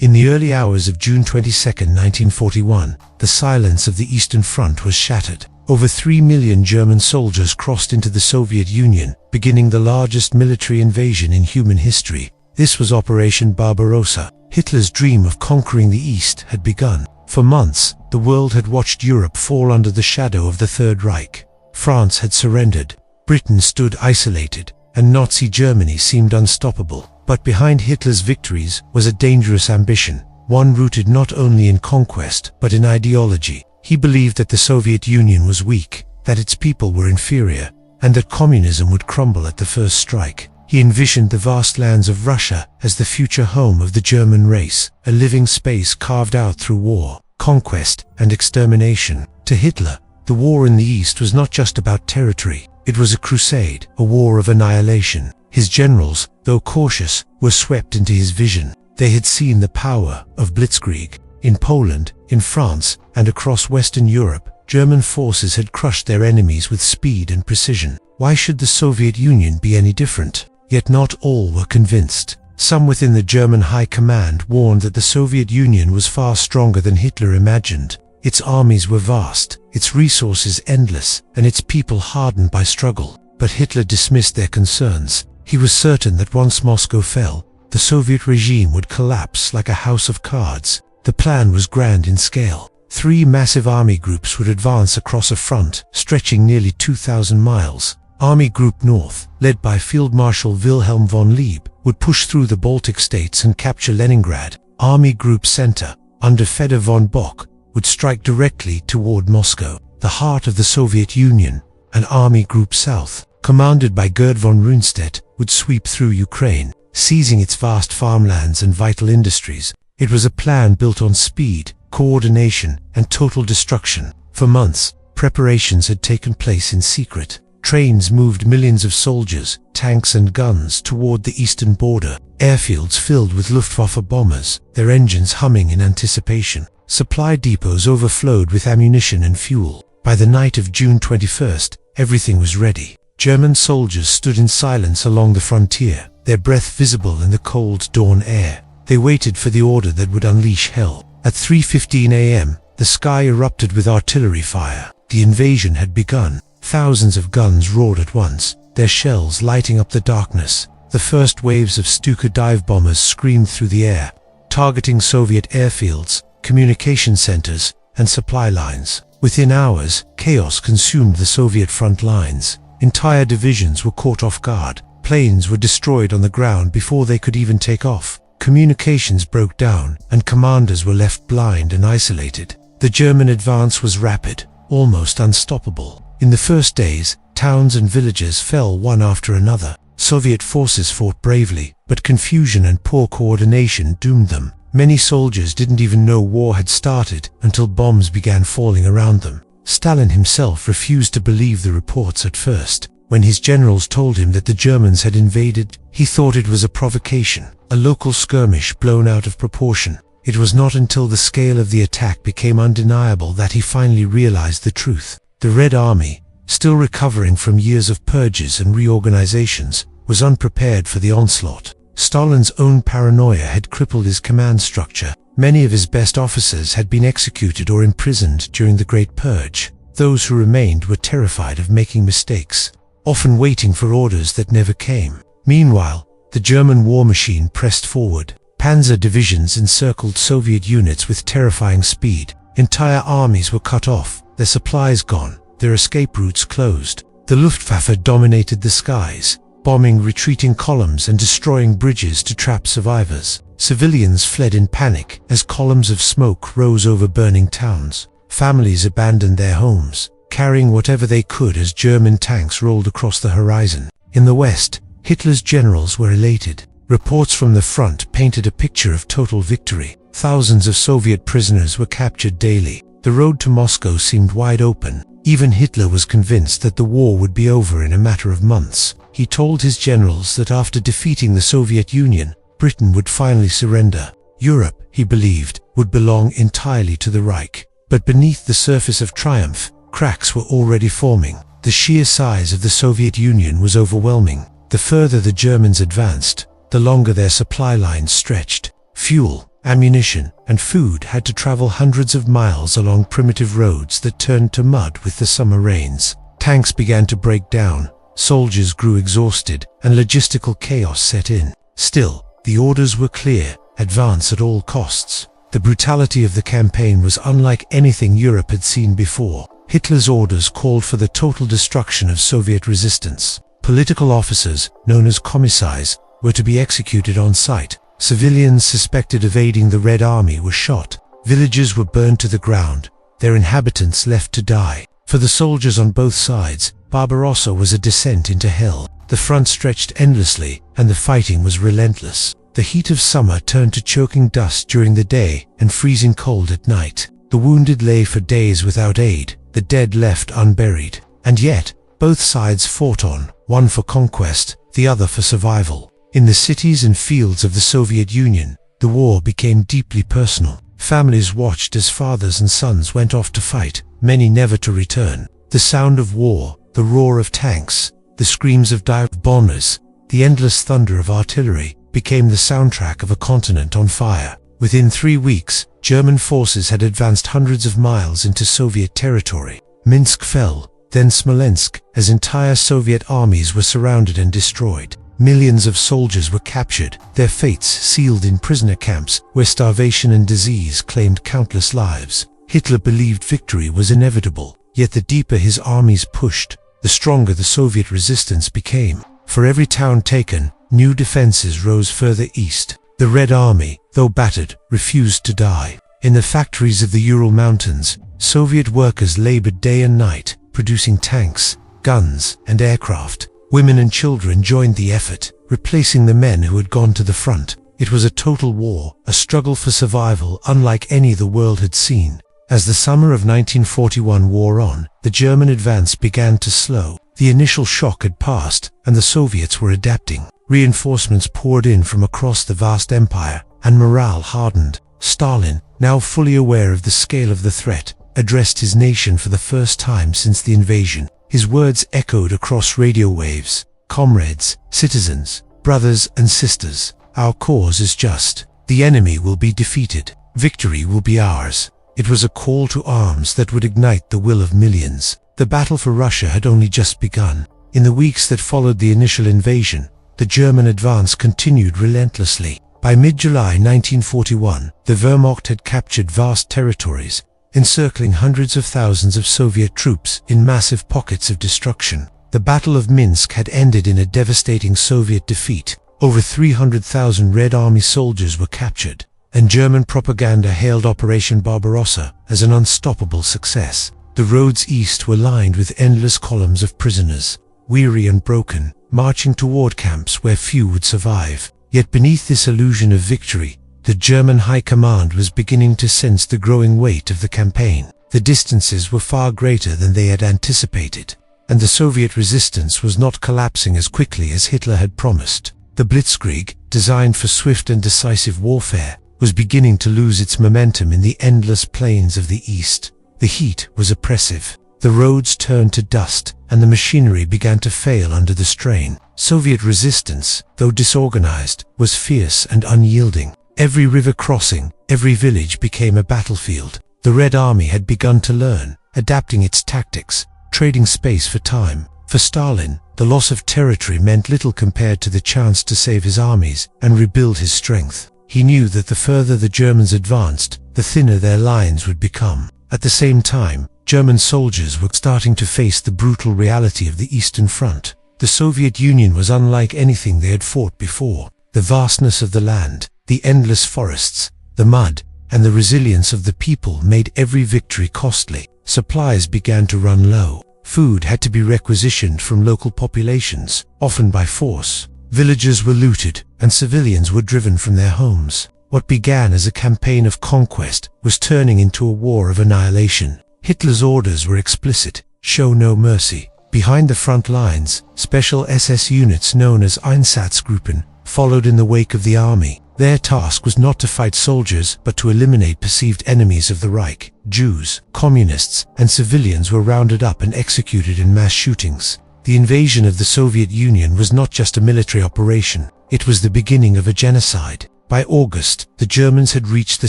In the early hours of June 22, 1941, the silence of the Eastern Front was shattered. Over 3 million German soldiers crossed into the Soviet Union, beginning the largest military invasion in human history. This was Operation Barbarossa. Hitler's dream of conquering the East had begun. For months, the world had watched Europe fall under the shadow of the Third Reich. France had surrendered, Britain stood isolated, and Nazi Germany seemed unstoppable. But behind Hitler's victories was a dangerous ambition, one rooted not only in conquest but in ideology. He believed that the Soviet Union was weak, that its people were inferior, and that communism would crumble at the first strike. He envisioned the vast lands of Russia as the future home of the German race, a living space carved out through war, conquest, and extermination. To Hitler, the war in the East was not just about territory. It was a crusade, a war of annihilation. His generals, though cautious, were swept into his vision. They had seen the power of blitzkrieg. In Poland, in France, and across Western Europe, German forces had crushed their enemies with speed and precision. Why should the Soviet Union be any different? Yet not all were convinced. Some within the German high command warned that the Soviet Union was far stronger than Hitler imagined. Its armies were vast, its resources endless, and its people hardened by struggle. But Hitler dismissed their concerns. He was certain that once Moscow fell, the Soviet regime would collapse like a house of cards. The plan was grand in scale. 3 massive army groups would advance across a front stretching nearly 2,000 miles. Army Group North, led by Field Marshal Wilhelm von Lieb, would push through the Baltic states and capture Leningrad. Army Group Center, under Fedor von Bock, would strike directly toward Moscow, the heart of the Soviet Union. And Army Group South, commanded by Gerd von Rundstedt, would sweep through Ukraine, seizing its vast farmlands and vital industries. It was a plan built on speed, coordination, and total destruction. For months, preparations had taken place in secret. Trains moved millions of soldiers, tanks and guns toward the eastern border. Airfields filled with Luftwaffe bombers, their engines humming in anticipation. Supply depots overflowed with ammunition and fuel. By the night of June 21st, everything was ready. German soldiers stood in silence along the frontier, their breath visible in the cold dawn air. They waited for the order that would unleash hell. At 3:15 a.m., the sky erupted with artillery fire. The invasion had begun. Thousands of guns roared at once, their shells lighting up the darkness. The first waves of Stuka dive bombers screamed through the air, targeting Soviet airfields, communication centers, and supply lines. Within hours, chaos consumed the Soviet front lines. Entire divisions were caught off guard. Planes were destroyed on the ground before they could even take off. Communications broke down, and commanders were left blind and isolated. The German advance was rapid, almost unstoppable. In the first days, towns and villages fell one after another. Soviet forces fought bravely, but confusion and poor coordination doomed them. Many soldiers didn't even know war had started until bombs began falling around them. Stalin himself refused to believe the reports at first. When his generals told him that the Germans had invaded, he thought it was a provocation, a local skirmish blown out of proportion. It was not until the scale of the attack became undeniable that he finally realized the truth. The Red Army, still recovering from years of purges and reorganizations, was unprepared for the onslaught. Stalin's own paranoia had crippled his command structure. Many of his best officers had been executed or imprisoned during the Great Purge. Those who remained were terrified of making mistakes, often waiting for orders that never came. Meanwhile, the German war machine pressed forward. Panzer divisions encircled Soviet units with terrifying speed. Entire armies were cut off, their supplies gone, their escape routes closed. The Luftwaffe dominated the skies, bombing retreating columns and destroying bridges to trap survivors. Civilians fled in panic as columns of smoke rose over burning towns. Families abandoned their homes, carrying whatever they could as German tanks rolled across the horizon. In the West, Hitler's generals were elated. Reports from the front painted a picture of total victory. Thousands of Soviet prisoners were captured daily. The road to Moscow seemed wide open. Even Hitler was convinced that the war would be over in a matter of months. He told his generals that after defeating the Soviet Union, Britain would finally surrender. Europe, he believed, would belong entirely to the Reich. But beneath the surface of triumph, cracks were already forming. The sheer size of the Soviet Union was overwhelming. The further the Germans advanced, the longer their supply lines stretched. Fuel, ammunition, and food had to travel hundreds of miles along primitive roads that turned to mud with the summer rains. Tanks began to break down, soldiers grew exhausted, and logistical chaos set in. Still, the orders were clear: advance at all costs. The brutality of the campaign was unlike anything Europe had seen before. Hitler's orders called for the total destruction of Soviet resistance. Political officers, known as commissars, were to be executed on sight. Civilians suspected of aiding the Red Army were shot. Villages were burned to the ground, their inhabitants left to die. For the soldiers on both sides, Barbarossa was a descent into hell. The front stretched endlessly, and the fighting was relentless. The heat of summer turned to choking dust during the day and freezing cold at night. The wounded lay for days without aid, the dead left unburied. And yet, both sides fought on, one for conquest, the other for survival. In the cities and fields of the Soviet Union, the war became deeply personal. Families watched as fathers and sons went off to fight, many never to return. The sound of war, the roar of tanks, the screams of dive bombers, the endless thunder of artillery, became the soundtrack of a continent on fire. Within 3 weeks, German forces had advanced hundreds of miles into Soviet territory. Minsk fell, then Smolensk, as entire Soviet armies were surrounded and destroyed. Millions of soldiers were captured, their fates sealed in prisoner camps where starvation and disease claimed countless lives. Hitler believed victory was inevitable, yet the deeper his armies pushed, the stronger the Soviet resistance became. For every town taken, new defenses rose further east. The Red Army, though battered, refused to die. In the factories of the Ural Mountains, Soviet workers labored day and night, producing tanks, guns, and aircraft. Women and children joined the effort, replacing the men who had gone to the front. It was a total war, a struggle for survival unlike any the world had seen. As the summer of 1941 wore on, the German advance began to slow. The initial shock had passed, and the Soviets were adapting. Reinforcements poured in from across the vast empire, and morale hardened. Stalin, now fully aware of the scale of the threat, addressed his nation for the first time since the invasion. His words echoed across radio waves: "Comrades, citizens, brothers and sisters, our cause is just. The enemy will be defeated. Victory will be ours." It was a call to arms that would ignite the will of millions. The battle for Russia had only just begun. In the weeks that followed the initial invasion, the German advance continued relentlessly. By mid-July 1941, the Wehrmacht had captured vast territories, encircling hundreds of thousands of Soviet troops in massive pockets of destruction. The Battle of Minsk had ended in a devastating Soviet defeat. Over 300,000 Red Army soldiers were captured, and German propaganda hailed Operation Barbarossa as an unstoppable success. The roads east were lined with endless columns of prisoners, weary and broken, marching toward camps where few would survive. Yet beneath this illusion of victory, the German High Command was beginning to sense the growing weight of the campaign. The distances were far greater than they had anticipated, and the Soviet resistance was not collapsing as quickly as Hitler had promised. The Blitzkrieg, designed for swift and decisive warfare, was beginning to lose its momentum in the endless plains of the east. The heat was oppressive. The roads turned to dust, and the machinery began to fail under the strain. Soviet resistance, though disorganized, was fierce and unyielding. Every river crossing, every village became a battlefield. The Red Army had begun to learn, adapting its tactics, trading space for time. For Stalin, the loss of territory meant little compared to the chance to save his armies and rebuild his strength. He knew that the further the Germans advanced, the thinner their lines would become. At the same time, German soldiers were starting to face the brutal reality of the Eastern Front. The Soviet Union was unlike anything they had fought before. The vastness of the land, the endless forests, the mud, and the resilience of the people made every victory costly. Supplies began to run low. Food had to be requisitioned from local populations, often by force. Villages were looted, and civilians were driven from their homes. What began as a campaign of conquest was turning into a war of annihilation. Hitler's orders were explicit: show no mercy. Behind the front lines, special SS units known as Einsatzgruppen followed in the wake of the army. Their task was not to fight soldiers, but to eliminate perceived enemies of the Reich. Jews, communists, and civilians were rounded up and executed in mass shootings. The invasion of the Soviet Union was not just a military operation, it was the beginning of a genocide. By August, the Germans had reached the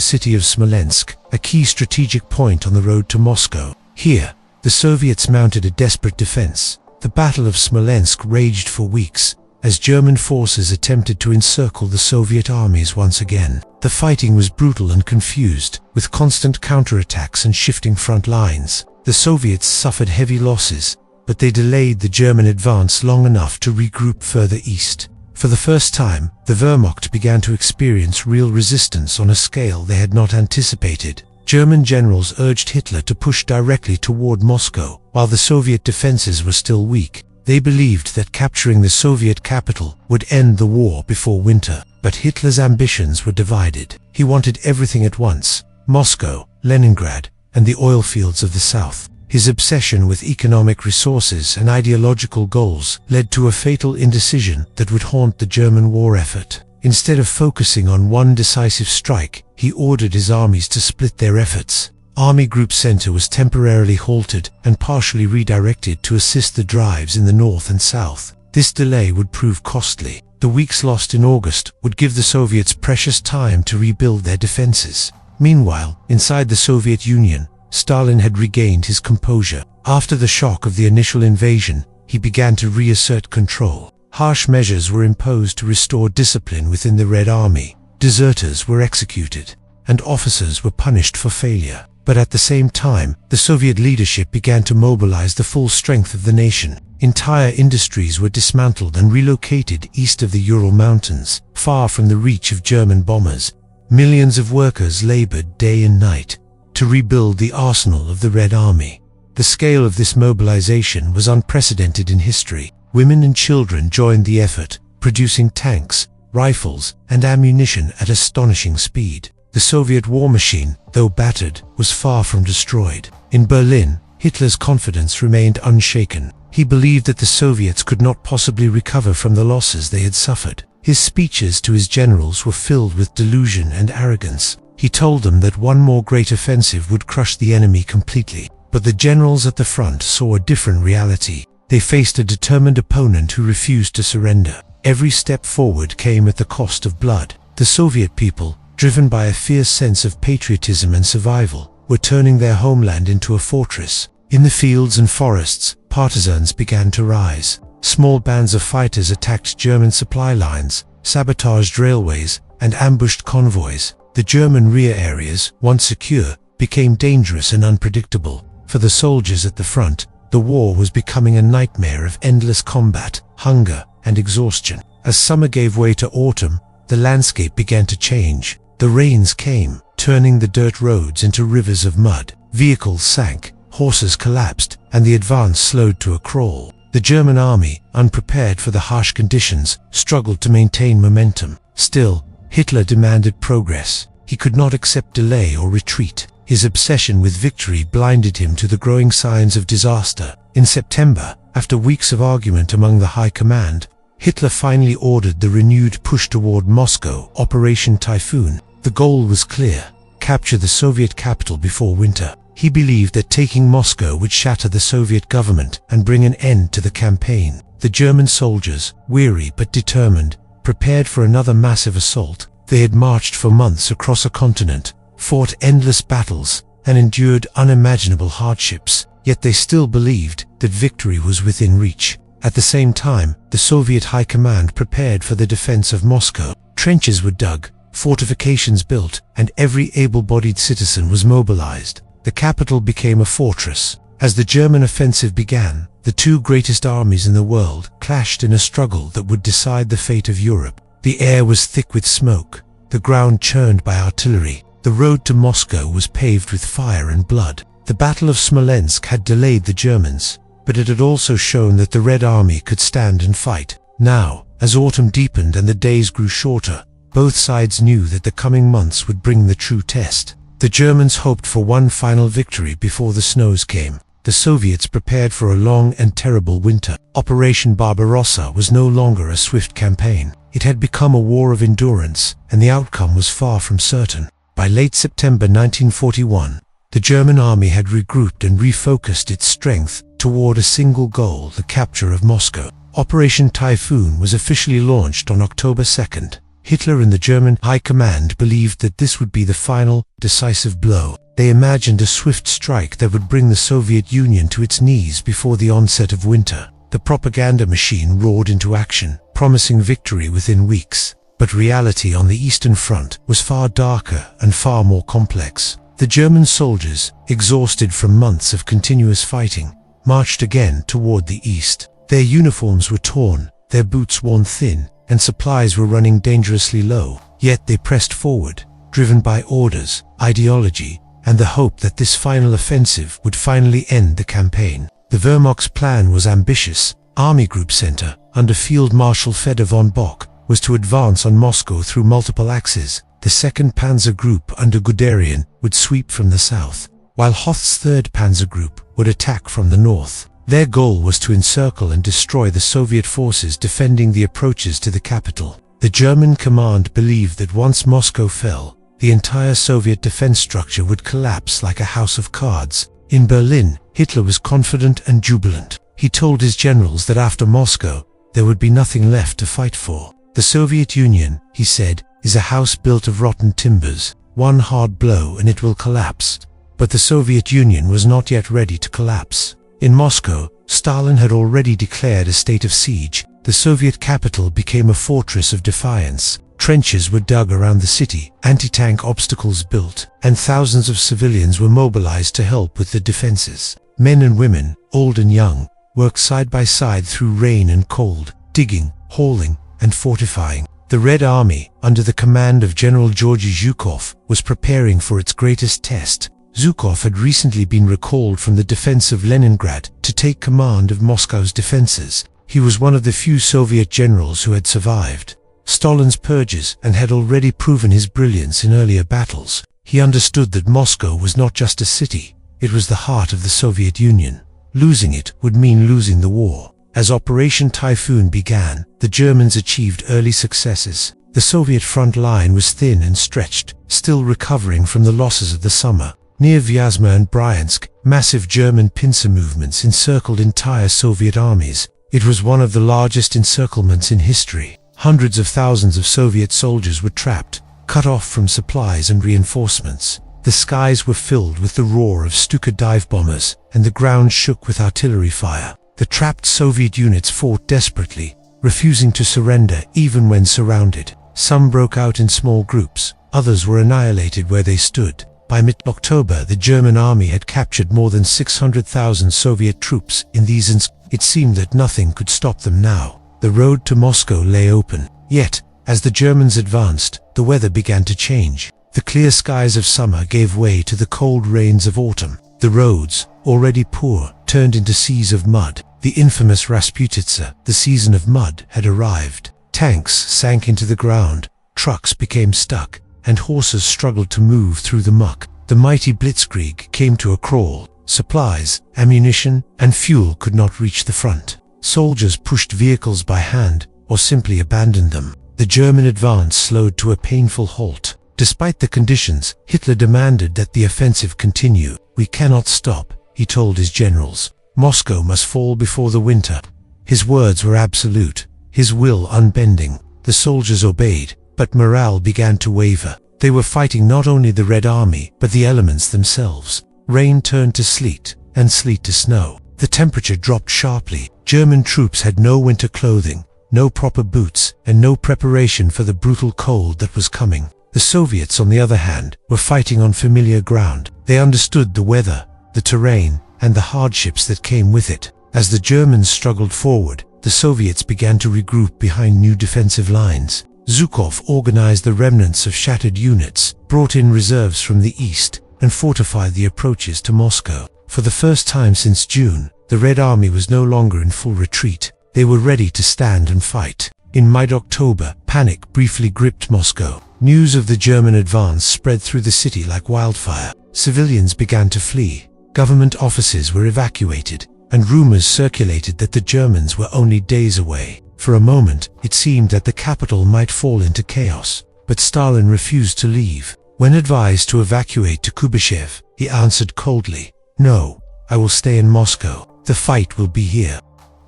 city of Smolensk, a key strategic point on the road to Moscow. Here, the Soviets mounted a desperate defense. The Battle of Smolensk raged for weeks, as German forces attempted to encircle the Soviet armies once again. The fighting was brutal and confused, with constant counterattacks and shifting front lines. The Soviets suffered heavy losses, but they delayed the German advance long enough to regroup further east. For the first time, the Wehrmacht began to experience real resistance on a scale they had not anticipated. German generals urged Hitler to push directly toward Moscow, while the Soviet defenses were still weak. They believed that capturing the Soviet capital would end the war before winter. But Hitler's ambitions were divided. He wanted everything at once: Moscow, Leningrad, and the oil fields of the south. His obsession with economic resources and ideological goals led to a fatal indecision that would haunt the German war effort. Instead of focusing on one decisive strike, he ordered his armies to split their efforts. Army Group Center was temporarily halted and partially redirected to assist the drives in the north and south. This delay would prove costly. The weeks lost in August would give the Soviets precious time to rebuild their defenses. Meanwhile, inside the Soviet Union, Stalin had regained his composure. After the shock of the initial invasion, he began to reassert control. Harsh measures were imposed to restore discipline within the Red Army. Deserters were executed, and officers were punished for failure. But at the same time, the Soviet leadership began to mobilize the full strength of the nation. Entire industries were dismantled and relocated east of the Ural Mountains, far from the reach of German bombers. Millions of workers labored day and night to rebuild the arsenal of the Red Army. The scale of this mobilization was unprecedented in history. Women and children joined the effort, producing tanks, rifles, and ammunition at astonishing speed. The Soviet war machine, though battered, was far from destroyed. In Berlin, Hitler's confidence remained unshaken. He believed that the Soviets could not possibly recover from the losses they had suffered. His speeches to his generals were filled with delusion and arrogance. He told them that one more great offensive would crush the enemy completely. But the generals at the front saw a different reality. They faced a determined opponent who refused to surrender. Every step forward came at the cost of blood. The Soviet people, driven by a fierce sense of patriotism and survival, were turning their homeland into a fortress. In the fields and forests, partisans began to rise. Small bands of fighters attacked German supply lines, sabotaged railways, and ambushed convoys. The German rear areas, once secure, became dangerous and unpredictable. For the soldiers at the front, the war was becoming a nightmare of endless combat, hunger, and exhaustion. As summer gave way to autumn, the landscape began to change. The rains came, turning the dirt roads into rivers of mud. Vehicles sank, horses collapsed, and the advance slowed to a crawl. The German army, unprepared for the harsh conditions, struggled to maintain momentum. Still, Hitler demanded progress. He could not accept delay or retreat. His obsession with victory blinded him to the growing signs of disaster. In September, after weeks of argument among the high command, Hitler finally ordered the renewed push toward Moscow, Operation Typhoon. The goal was clear: capture the Soviet capital before winter. He believed that taking Moscow would shatter the Soviet government and bring an end to the campaign. The German soldiers, weary but determined, prepared for another massive assault. They had marched for months across a continent, fought endless battles, and endured unimaginable hardships, yet they still believed that victory was within reach. At the same time, the Soviet high command prepared for the defense of Moscow. Trenches were dug, fortifications built, and every able-bodied citizen was mobilized. The capital became a fortress. As the German offensive began, the two greatest armies in the world clashed in a struggle that would decide the fate of Europe. The air was thick with smoke, the ground churned by artillery. The road to Moscow was paved with fire and blood. The Battle of Smolensk had delayed the Germans, but it had also shown that the Red Army could stand and fight. Now, as autumn deepened and the days grew shorter, both sides knew that the coming months would bring the true test. The Germans hoped for one final victory before the snows came. The Soviets prepared for a long and terrible winter. Operation Barbarossa was no longer a swift campaign. It had become a war of endurance, and the outcome was far from certain. By late September 1941, the German army had regrouped and refocused its strength toward a single goal: the capture of Moscow. Operation Typhoon was officially launched on October 2nd. Hitler and the German High Command believed that this would be the final, decisive blow. They imagined a swift strike that would bring the Soviet Union to its knees before the onset of winter. The propaganda machine roared into action, promising victory within weeks. But reality on the Eastern Front was far darker and far more complex. The German soldiers, exhausted from months of continuous fighting, marched again toward the east. Their uniforms were torn, their boots worn thin, and supplies were running dangerously low. Yet they pressed forward, driven by orders, ideology, and the hope that this final offensive would finally end the campaign. The Wehrmacht's plan was ambitious. Army Group Center, under Field Marshal Fedor von Bock, was to advance on Moscow through multiple axes. The 2nd Panzer Group under Guderian would sweep from the south, while Hoth's 3rd Panzer Group would attack from the north. Their goal was to encircle and destroy the Soviet forces defending the approaches to the capital. The German command believed that once Moscow fell, the entire Soviet defense structure would collapse like a house of cards. In Berlin, Hitler was confident and jubilant. He told his generals that after Moscow, there would be nothing left to fight for. The Soviet Union, he said, is a house built of rotten timbers. One hard blow and it will collapse. But the Soviet Union was not yet ready to collapse. In Moscow, Stalin had already declared a state of siege. The Soviet capital became a fortress of defiance. Trenches were dug around the city, anti-tank obstacles built, and thousands of civilians were mobilized to help with the defenses. Men and women, old and young, worked side by side through rain and cold, digging, hauling, and fortifying. The Red Army, under the command of General Georgy Zhukov, was preparing for its greatest test. Zhukov had recently been recalled from the defense of Leningrad to take command of Moscow's defenses. He was one of the few Soviet generals who had survived Stalin's purges and had already proven his brilliance in earlier battles. He understood that Moscow was not just a city, it was the heart of the Soviet Union. Losing it would mean losing the war. As Operation Typhoon began, the Germans achieved early successes. The Soviet front line was thin and stretched, still recovering from the losses of the summer. Near Vyazma and Bryansk, massive German pincer movements encircled entire Soviet armies. It was one of the largest encirclements in history. Hundreds of thousands of Soviet soldiers were trapped, cut off from supplies and reinforcements. The skies were filled with the roar of Stuka dive bombers, and the ground shook with artillery fire. The trapped Soviet units fought desperately, refusing to surrender even when surrounded. Some broke out in small groups, others were annihilated where they stood. By mid-October, the German army had captured more than 600,000 Soviet troops in these It seemed that nothing could stop them now. The road to Moscow lay open. Yet, as the Germans advanced, the weather began to change. The clear skies of summer gave way to the cold rains of autumn. The roads, already poor, turned into seas of mud. The infamous Rasputitsa, the season of mud, had arrived. Tanks sank into the ground, trucks became stuck, and horses struggled to move through the muck. The mighty blitzkrieg came to a crawl. Supplies, ammunition, and fuel could not reach the front. Soldiers pushed vehicles by hand, or simply abandoned them. The German advance slowed to a painful halt. Despite the conditions, Hitler demanded that the offensive continue. "We cannot stop," he told his generals. "Moscow must fall before the winter." His words were absolute, his will unbending. The soldiers obeyed, but morale began to waver. They were fighting not only the Red Army, but the elements themselves. Rain turned to sleet, and sleet to snow. The temperature dropped sharply. German troops had no winter clothing, no proper boots, and no preparation for the brutal cold that was coming. The Soviets, on the other hand, were fighting on familiar ground. They understood the weather, the terrain, and the hardships that came with it. As the Germans struggled forward, the Soviets began to regroup behind new defensive lines. Zhukov organized the remnants of shattered units, brought in reserves from the east, and fortified the approaches to Moscow. For the first time since June, the Red Army was no longer in full retreat. They were ready to stand and fight. In mid-October, panic briefly gripped Moscow. News of the German advance spread through the city like wildfire. Civilians began to flee. Government offices were evacuated, and rumors circulated that the Germans were only days away. For a moment, it seemed that the capital might fall into chaos, but Stalin refused to leave. When advised to evacuate to Kubyshev, he answered coldly, "No, I will stay in Moscow. The fight will be here."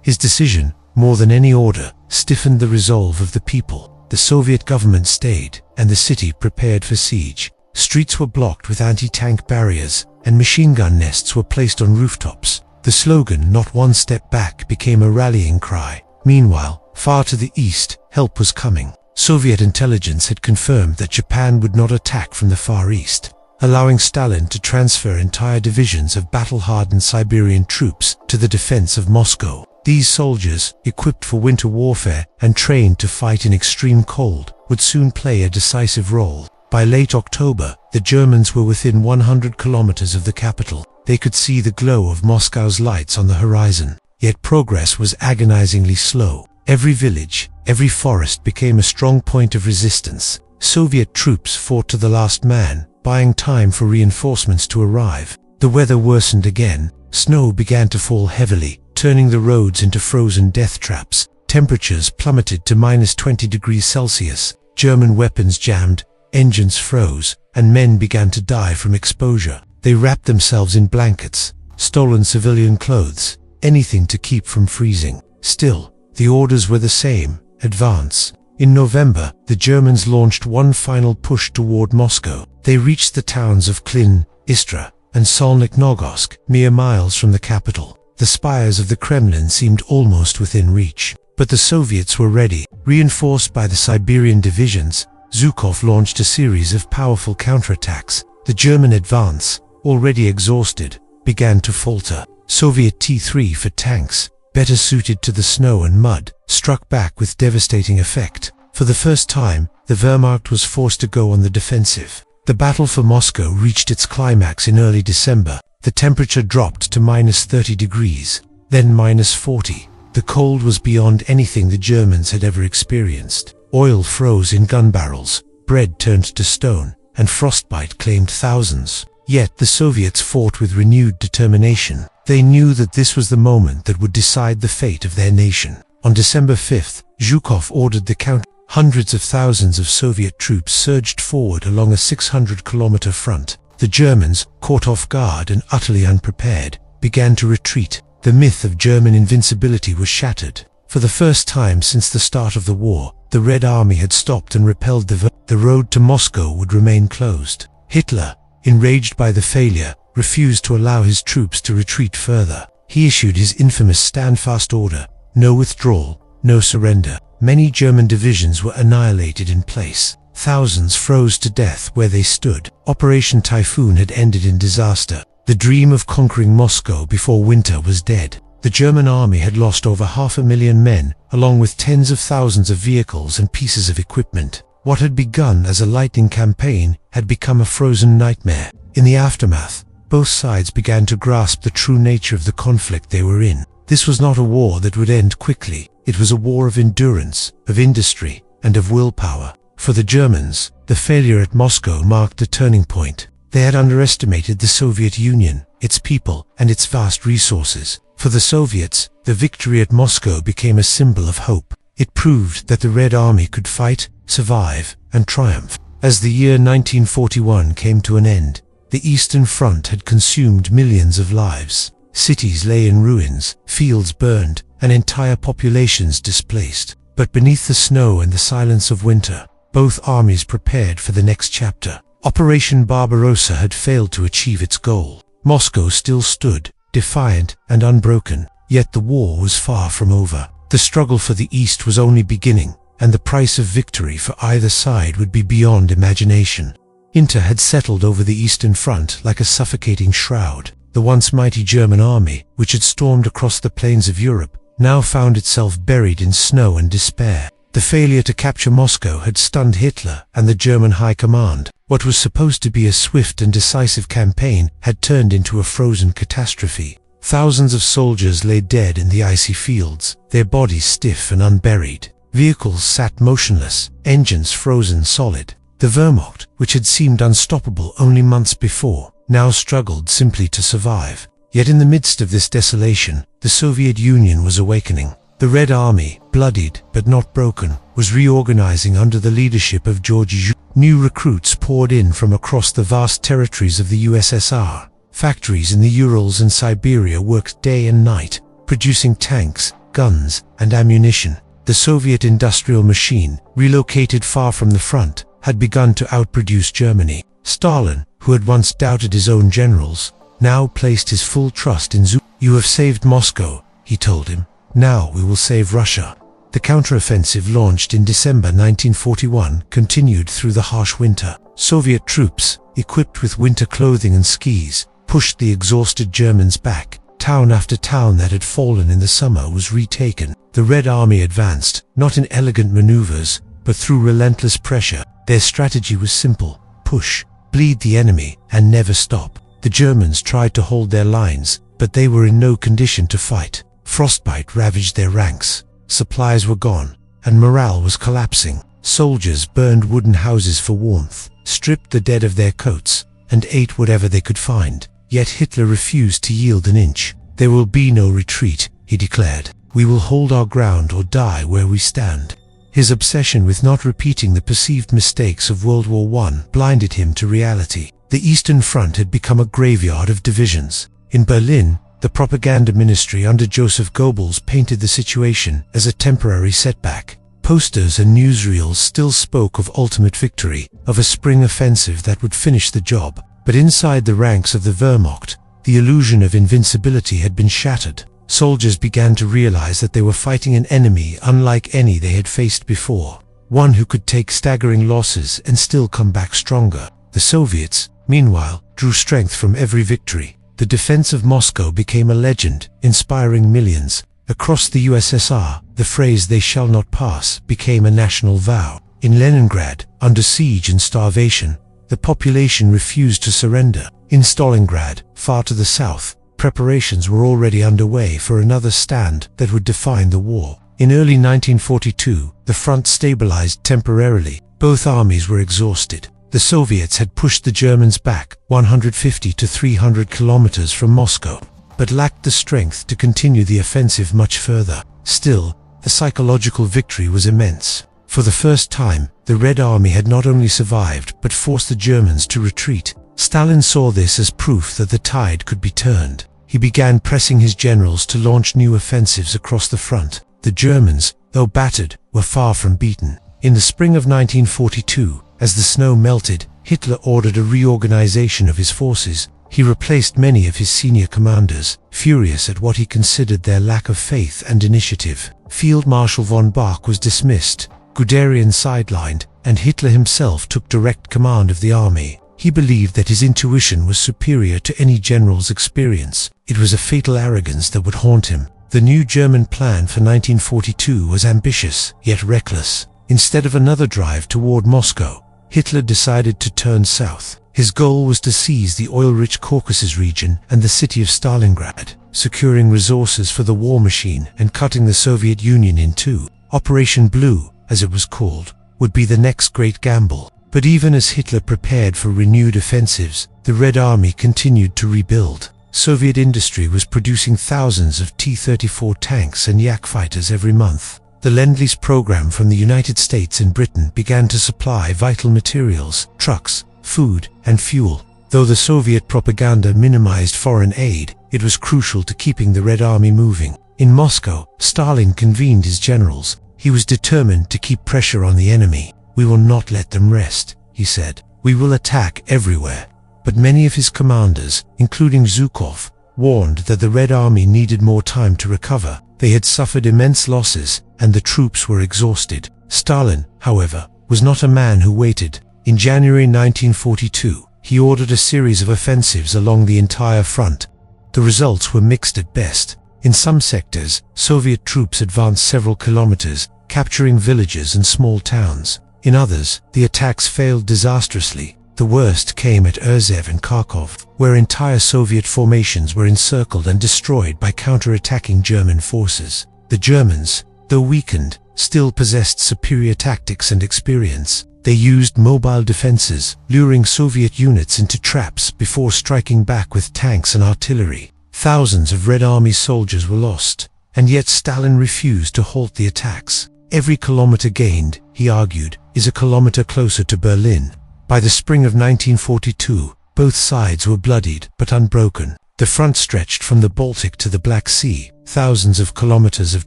His decision, more than any order, stiffened the resolve of the people. the Soviet government stayed, and the city prepared for siege. Streets were blocked with anti-tank barriers, and machine gun nests were placed on rooftops. The slogan, "Not one step back," became a rallying cry. Meanwhile, far to the east, help was coming. Soviet intelligence had confirmed that Japan would not attack from the Far East, allowing Stalin to transfer entire divisions of battle-hardened Siberian troops to the defense of Moscow. These soldiers, equipped for winter warfare and trained to fight in extreme cold, would soon play a decisive role. By late October, the Germans were within 100 kilometers of the capital. They could see the glow of Moscow's lights on the horizon. Yet progress was agonizingly slow. Every village, every forest became a strong point of resistance. Soviet troops fought to the last man, buying time for reinforcements to arrive. The weather worsened again. Snow began to fall heavily, turning the roads into frozen death traps. Temperatures plummeted to -20 degrees Celsius. German weapons jammed, engines froze, and men began to die from exposure. They wrapped themselves in blankets, stolen civilian clothes, anything to keep from freezing. Still, the orders were the same: advance. In November, the Germans launched one final push toward Moscow. They reached the towns of Klin, Istra, and Solnykh-Nogorsk, mere miles from the capital. The spires of the Kremlin seemed almost within reach. But the Soviets were ready. Reinforced by the Siberian divisions, Zhukov launched a series of powerful counterattacks. The German advance, already exhausted, began to falter. Soviet T-3 for tanks, better suited to the snow and mud, struck back with devastating effect. For the first time, the Wehrmacht was forced to go on the defensive. The battle for Moscow reached its climax in early December. The temperature dropped to -30 degrees, then -40. The cold was beyond anything the Germans had ever experienced. Oil froze in gun barrels, bread turned to stone, and frostbite claimed thousands. Yet the Soviets fought with renewed determination. They knew that this was the moment that would decide the fate of their nation. On December 5th, Zhukov ordered the counter. Hundreds of thousands of Soviet troops surged forward along a 600-kilometer front. The Germans, caught off guard and utterly unprepared, began to retreat. The myth of German invincibility was shattered. For the first time since the start of the war, the Red Army had stopped and repelled the road to Moscow would remain closed. Hitler, enraged by the failure, refused to allow his troops to retreat further. He issued his infamous stand-fast order: no withdrawal, no surrender. Many German divisions were annihilated in place. Thousands froze to death where they stood. Operation Typhoon had ended in disaster. The dream of conquering Moscow before winter was dead. The German army had lost over 500,000 men, along with tens of thousands of vehicles and pieces of equipment. What had begun as a lightning campaign had become a frozen nightmare. In the aftermath, both sides began to grasp the true nature of the conflict they were in. This was not a war that would end quickly. It was a war of endurance, of industry, and of willpower. For the Germans, the failure at Moscow marked a turning point. They had underestimated the Soviet Union, its people, and its vast resources. For the Soviets, the victory at Moscow became a symbol of hope. It proved that the Red Army could fight, survive, and triumph. As the year 1941 came to an end, the Eastern Front had consumed millions of lives. Cities lay in ruins, fields burned, and entire populations displaced. But beneath the snow and the silence of winter, both armies prepared for the next chapter. Operation Barbarossa had failed to achieve its goal. Moscow still stood, defiant and unbroken, yet the war was far from over. The struggle for the East was only beginning, and the price of victory for either side would be beyond imagination. Winter had settled over the Eastern Front like a suffocating shroud. The once mighty German army, which had stormed across the plains of Europe, now found itself buried in snow and despair. The failure to capture Moscow had stunned Hitler and the German High Command. What was supposed to be a swift and decisive campaign had turned into a frozen catastrophe. Thousands of soldiers lay dead in the icy fields, their bodies stiff and unburied. Vehicles sat motionless, engines frozen solid. The Wehrmacht, which had seemed unstoppable only months before, now struggled simply to survive. Yet in the midst of this desolation, the Soviet Union was awakening. The Red Army, bloodied but not broken, was reorganizing under the leadership of Georgy Zhukov. New recruits poured in from across the vast territories of the USSR. Factories in the Urals and Siberia worked day and night, producing tanks, guns, and ammunition. The Soviet industrial machine, relocated far from the front, had begun to outproduce Germany. Stalin, who had once doubted his own generals, now placed his full trust in Zhukov. "You have saved Moscow," he told him. "Now we will save Russia." The counteroffensive, launched in December 1941, continued through the harsh winter. Soviet troops, equipped with winter clothing and skis, pushed the exhausted Germans back. Town after town that had fallen in the summer was retaken. The Red Army advanced, not in elegant maneuvers, but through relentless pressure. Their strategy was simple: push, bleed the enemy, and never stop. The Germans tried to hold their lines, but they were in no condition to fight. Frostbite ravaged their ranks. Supplies were gone, and morale was collapsing. Soldiers burned wooden houses for warmth, stripped the dead of their coats, and ate whatever they could find. Yet Hitler refused to yield an inch. "There will be no retreat," he declared. "We will hold our ground or die where we stand." His obsession with not repeating the perceived mistakes of World War I blinded him to reality. The Eastern Front had become a graveyard of divisions. In Berlin, the propaganda ministry under Joseph Goebbels painted the situation as a temporary setback. Posters and newsreels still spoke of ultimate victory, of a spring offensive that would finish the job. But inside the ranks of the Wehrmacht, the illusion of invincibility had been shattered. Soldiers began to realize that they were fighting an enemy unlike any they had faced before, one who could take staggering losses and still come back stronger. The Soviets, meanwhile, drew strength from every victory. The defense of Moscow became a legend, inspiring millions. Across the USSR, the phrase "they shall not pass" became a national vow. In Leningrad, under siege and starvation, the population refused to surrender. In Stalingrad, far to the south, preparations were already underway for another stand that would define the war. In early 1942, the front stabilized temporarily. Both armies were exhausted. The Soviets had pushed the Germans back 150 to 300 kilometers from Moscow, but lacked the strength to continue the offensive much further. Still, the psychological victory was immense. For the first time, the Red Army had not only survived, but forced the Germans to retreat. Stalin saw this as proof that the tide could be turned. He began pressing his generals to launch new offensives across the front. The Germans, though battered, were far from beaten. In the spring of 1942, as the snow melted, Hitler ordered a reorganization of his forces. He replaced many of his senior commanders, furious at what he considered their lack of faith and initiative. Field Marshal von Bach was dismissed, Guderian sidelined, and Hitler himself took direct command of the army. He believed that his intuition was superior to any general's experience. It was a fatal arrogance that would haunt him. The new German plan for 1942 was ambitious, yet reckless. Instead of another drive toward Moscow, Hitler decided to turn south. His goal was to seize the oil-rich Caucasus region and the city of Stalingrad, securing resources for the war machine and cutting the Soviet Union in two. Operation Blue, as it was called, would be the next great gamble. But even as Hitler prepared for renewed offensives, the Red Army continued to rebuild. Soviet industry was producing thousands of T-34 tanks and Yak fighters every month. The Lend-Lease program from the United States and Britain began to supply vital materials, trucks, food, and fuel. Though the Soviet propaganda minimized foreign aid, it was crucial to keeping the Red Army moving. In Moscow, Stalin convened his generals. He was determined to keep pressure on the enemy. "We will not let them rest," he said. "We will attack everywhere." But many of his commanders, including Zhukov, warned that the Red Army needed more time to recover. They had suffered immense losses, and the troops were exhausted. Stalin, however, was not a man who waited. In January 1942, he ordered a series of offensives along the entire front. The results were mixed at best. In some sectors, Soviet troops advanced several kilometers, capturing villages and small towns. In others, the attacks failed disastrously. The worst came at Urzev and Kharkov, where entire Soviet formations were encircled and destroyed by counter-attacking German forces. The Germans, though weakened, still possessed superior tactics and experience. They used mobile defenses, luring Soviet units into traps before striking back with tanks and artillery. Thousands of Red Army soldiers were lost, and yet Stalin refused to halt the attacks. "Every kilometer gained," he argued, "is a kilometer closer to Berlin." By the spring of 1942, both sides were bloodied but unbroken. The front stretched from the Baltic to the Black Sea, thousands of kilometers of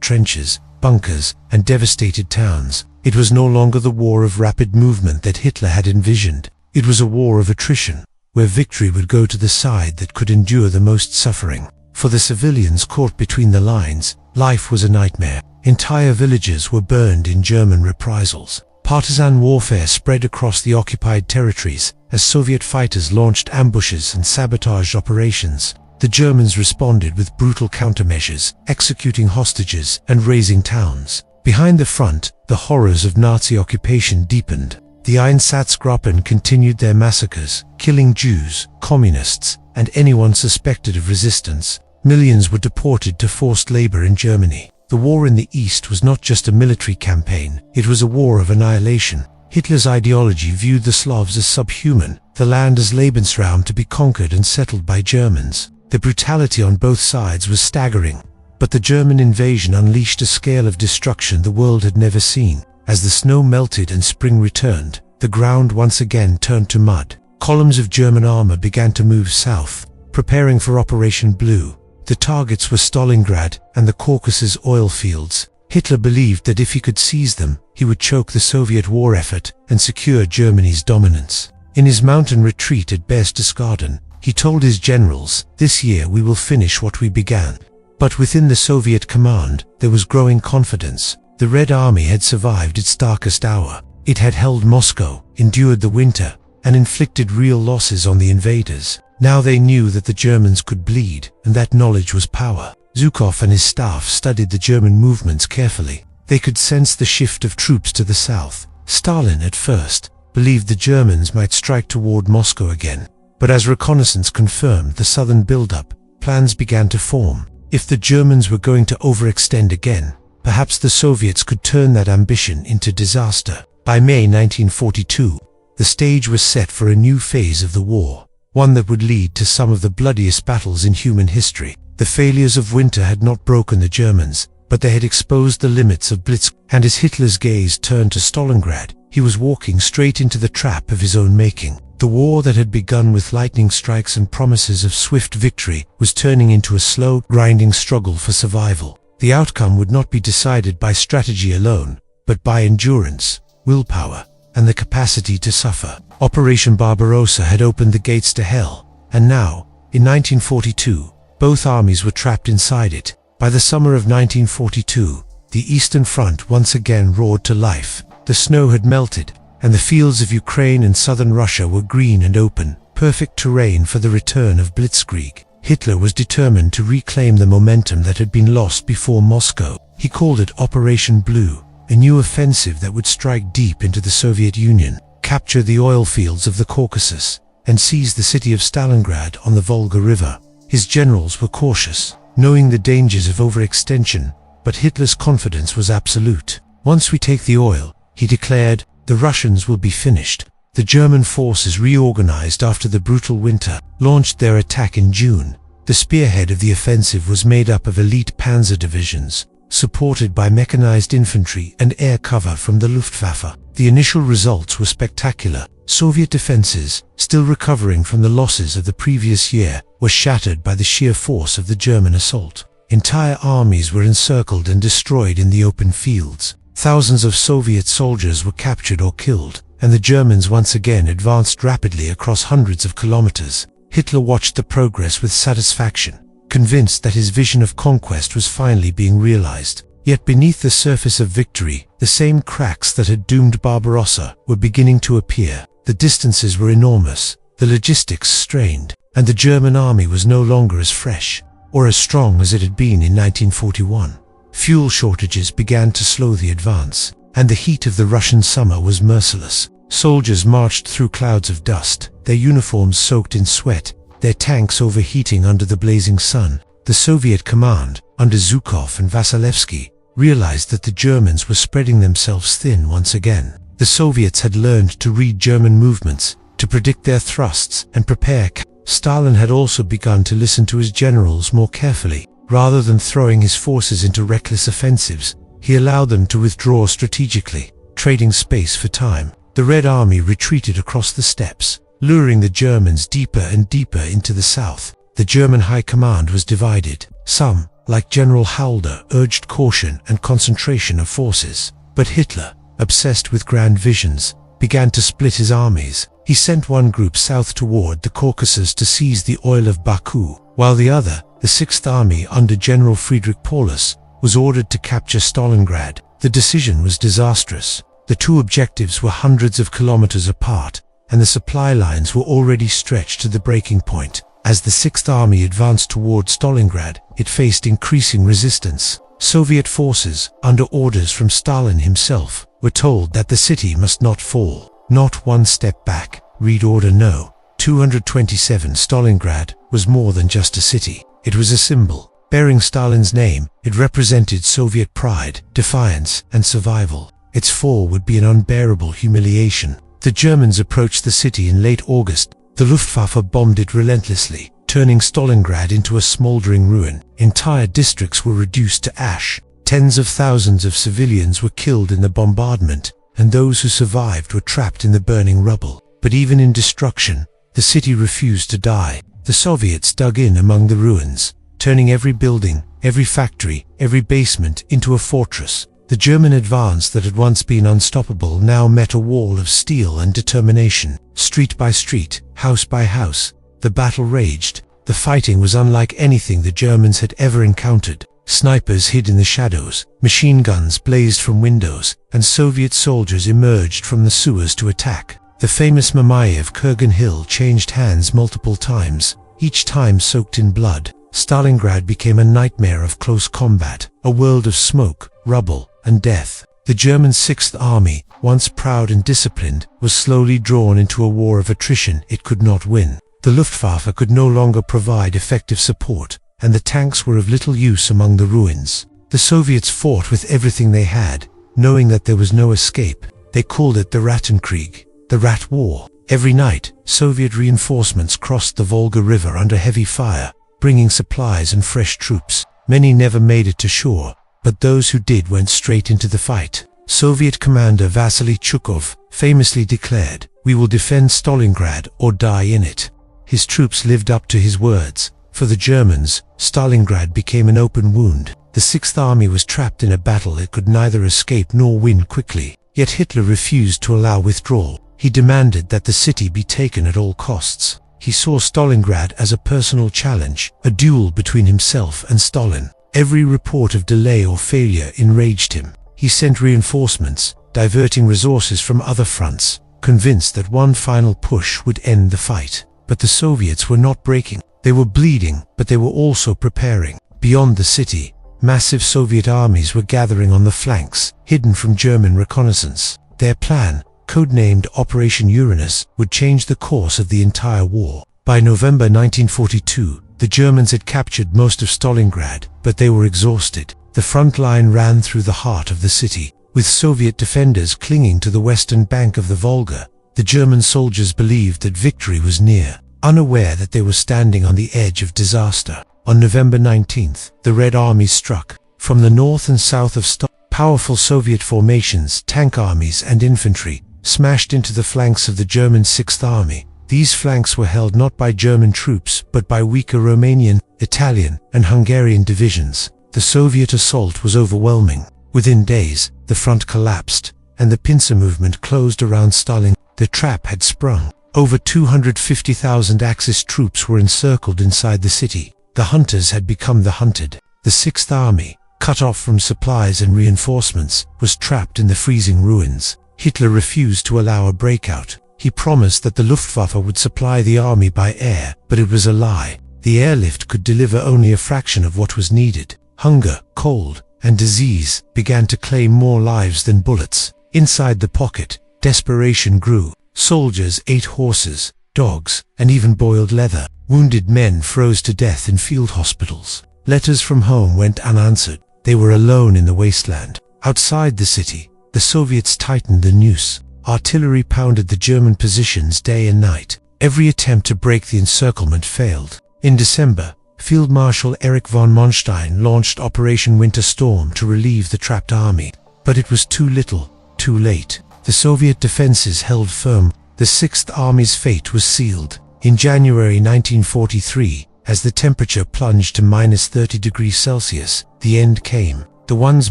trenches, bunkers, and devastated towns. It was no longer the war of rapid movement that Hitler had envisioned. It was a war of attrition, where victory would go to the side that could endure the most suffering. For the civilians caught between the lines, life was a nightmare. Entire villages were burned in German reprisals. Partisan warfare spread across the occupied territories as Soviet fighters launched ambushes and sabotaged operations. The Germans responded with brutal countermeasures, executing hostages and razing towns. Behind the front, the horrors of Nazi occupation deepened. The Einsatzgruppen continued their massacres, killing Jews, communists, and anyone suspected of resistance. Millions were deported to forced labor in Germany. The war in the East was not just a military campaign, it was a war of annihilation. Hitler's ideology viewed the Slavs as subhuman, the land as Lebensraum to be conquered and settled by Germans. The brutality on both sides was staggering, but the German invasion unleashed a scale of destruction the world had never seen. As the snow melted and spring returned, the ground once again turned to mud. Columns of German armor began to move south, preparing for Operation Blue. The targets were Stalingrad and the Caucasus oil fields. Hitler believed that if he could seize them, he would choke the Soviet war effort and secure Germany's dominance. In his mountain retreat at Berchtesgaden, he told his generals, "This year we will finish what we began." But within the Soviet command, there was growing confidence. The Red Army had survived its darkest hour. It had held Moscow, endured the winter, and inflicted real losses on the invaders. Now they knew that the Germans could bleed, and that knowledge was power. Zhukov and his staff studied the German movements carefully. They could sense the shift of troops to the south. Stalin, at first, believed the Germans might strike toward Moscow again. But as reconnaissance confirmed the southern buildup, plans began to form. If the Germans were going to overextend again, perhaps the Soviets could turn that ambition into disaster. By May 1942, the stage was set for a new phase of the war, one that would lead to some of the bloodiest battles in human history. The failures of winter had not broken the Germans, but they had exposed the limits of Blitzkrieg. And as Hitler's gaze turned to Stalingrad, he was walking straight into the trap of his own making. The war that had begun with lightning strikes and promises of swift victory was turning into a slow, grinding struggle for survival. The outcome would not be decided by strategy alone, but by endurance, willpower, and the capacity to suffer. Operation Barbarossa had opened the gates to hell, and now, in 1942, both armies were trapped inside it. By the summer of 1942, the Eastern Front once again roared to life. The snow had melted, and the fields of Ukraine and southern Russia were green and open, perfect terrain for the return of Blitzkrieg. Hitler was determined to reclaim the momentum that had been lost before Moscow. He called it Operation Blue, a new offensive that would strike deep into the Soviet Union, capture the oil fields of the Caucasus, and seize the city of Stalingrad on the Volga River. His generals were cautious, knowing the dangers of overextension, but Hitler's confidence was absolute. "Once we take the oil," he declared, "the Russians will be finished." The German forces reorganized after the brutal winter, launched their attack in June. The spearhead of the offensive was made up of elite panzer divisions, supported by mechanized infantry and air cover from the Luftwaffe. The initial results were spectacular. Soviet defenses, still recovering from the losses of the previous year, were shattered by the sheer force of the German assault. Entire armies were encircled and destroyed in the open fields. Thousands of Soviet soldiers were captured or killed, and the Germans once again advanced rapidly across hundreds of kilometers. Hitler watched the progress with satisfaction, convinced that his vision of conquest was finally being realized. Yet beneath the surface of victory, the same cracks that had doomed Barbarossa were beginning to appear. The distances were enormous, the logistics strained, and the German army was no longer as fresh or as strong as it had been in 1941. Fuel shortages began to slow the advance, and the heat of the Russian summer was merciless. Soldiers marched through clouds of dust, their uniforms soaked in sweat, their tanks overheating under the blazing sun. The Soviet command, under Zhukov and Vasilevsky, realized that the Germans were spreading themselves thin once again. The Soviets had learned to read German movements, to predict their thrusts and prepare. Stalin had also begun to listen to his generals more carefully. Rather than throwing his forces into reckless offensives, he allowed them to withdraw strategically, trading space for time. The Red Army retreated across the steppes, luring the Germans deeper and deeper into the south. The German high command was divided. Some, like General Halder, urged caution and concentration of forces. But Hitler, obsessed with grand visions, began to split his armies. He sent one group south toward the Caucasus to seize the oil of Baku, while the other, the Sixth Army under General Friedrich Paulus, was ordered to capture Stalingrad. The decision was disastrous. The two objectives were hundreds of kilometers apart, and the supply lines were already stretched to the breaking point. As the Sixth Army advanced toward Stalingrad, it faced increasing resistance. Soviet forces, under orders from Stalin himself, were told that the city must not fall. Not one step back. Read Order No. 227. Stalingrad was more than just a city. It was a symbol. Bearing Stalin's name, it represented Soviet pride, defiance, and survival. Its fall would be an unbearable humiliation. The Germans approached the city in late August. The Luftwaffe bombed it relentlessly, turning Stalingrad into a smoldering ruin. Entire districts were reduced to ash. Tens of thousands of civilians were killed in the bombardment, and those who survived were trapped in the burning rubble. But even in destruction, the city refused to die. The Soviets dug in among the ruins, turning every building, every factory, every basement into a fortress. The German advance that had once been unstoppable now met a wall of steel and determination. Street by street, house by house, the battle raged. The fighting was unlike anything the Germans had ever encountered. Snipers hid in the shadows, machine guns blazed from windows, and Soviet soldiers emerged from the sewers to attack. The famous Mamayev Kurgan Hill changed hands multiple times, each time soaked in blood. Stalingrad became a nightmare of close combat, a world of smoke, rubble, and death. The German Sixth Army, once proud and disciplined, was slowly drawn into a war of attrition it could not win. The Luftwaffe could no longer provide effective support, and the tanks were of little use among the ruins. The Soviets fought with everything they had, knowing that there was no escape. They called it the Rattenkrieg, the Rat War. Every night, Soviet reinforcements crossed the Volga River under heavy fire, bringing supplies and fresh troops. Many never made it to shore, but those who did went straight into the fight. Soviet commander Vasily Chukov famously declared, "We will defend Stalingrad or die in it." His troops lived up to his words. For the Germans, Stalingrad became an open wound. The Sixth Army was trapped in a battle it could neither escape nor win quickly. Yet Hitler refused to allow withdrawal. He demanded that the city be taken at all costs. He saw Stalingrad as a personal challenge, a duel between himself and Stalin. Every report of delay or failure enraged him. He sent reinforcements, diverting resources from other fronts, convinced that one final push would end the fight. But the Soviets were not breaking. They were bleeding, but they were also preparing. Beyond the city, massive Soviet armies were gathering on the flanks, hidden from German reconnaissance. Their plan, codenamed Operation Uranus, would change the course of the entire war. By November 1942, the Germans had captured most of Stalingrad, but they were exhausted. The front line ran through the heart of the city, with Soviet defenders clinging to the western bank of the Volga. The German soldiers believed that victory was near, unaware that they were standing on the edge of disaster. On November 19th, the Red Army struck. From the north and south of powerful Soviet formations, tank armies and infantry, smashed into the flanks of the German Sixth Army. These flanks were held not by German troops, but by weaker Romanian, Italian, and Hungarian divisions. The Soviet assault was overwhelming. Within days, the front collapsed, and the pincer movement closed around Stalin. The trap had sprung. Over 250,000 Axis troops were encircled inside the city. The hunters had become the hunted. The Sixth Army, cut off from supplies and reinforcements, was trapped in the freezing ruins. Hitler refused to allow a breakout. He promised that the Luftwaffe would supply the army by air, but it was a lie. The airlift could deliver only a fraction of what was needed. Hunger, cold, and disease began to claim more lives than bullets. Inside the pocket, desperation grew. Soldiers ate horses, dogs, and even boiled leather. Wounded men froze to death in field hospitals. Letters from home went unanswered. They were alone in the wasteland. Outside the city, the Soviets tightened the noose. Artillery pounded the German positions day and night. Every attempt to break the encirclement failed. In December, Field Marshal Erich von Manstein launched Operation Winter Storm to relieve the trapped army. But it was too little, too late. The Soviet defenses held firm. The Sixth Army's fate was sealed. In January 1943, As the temperature plunged to -30°C, the end came. The once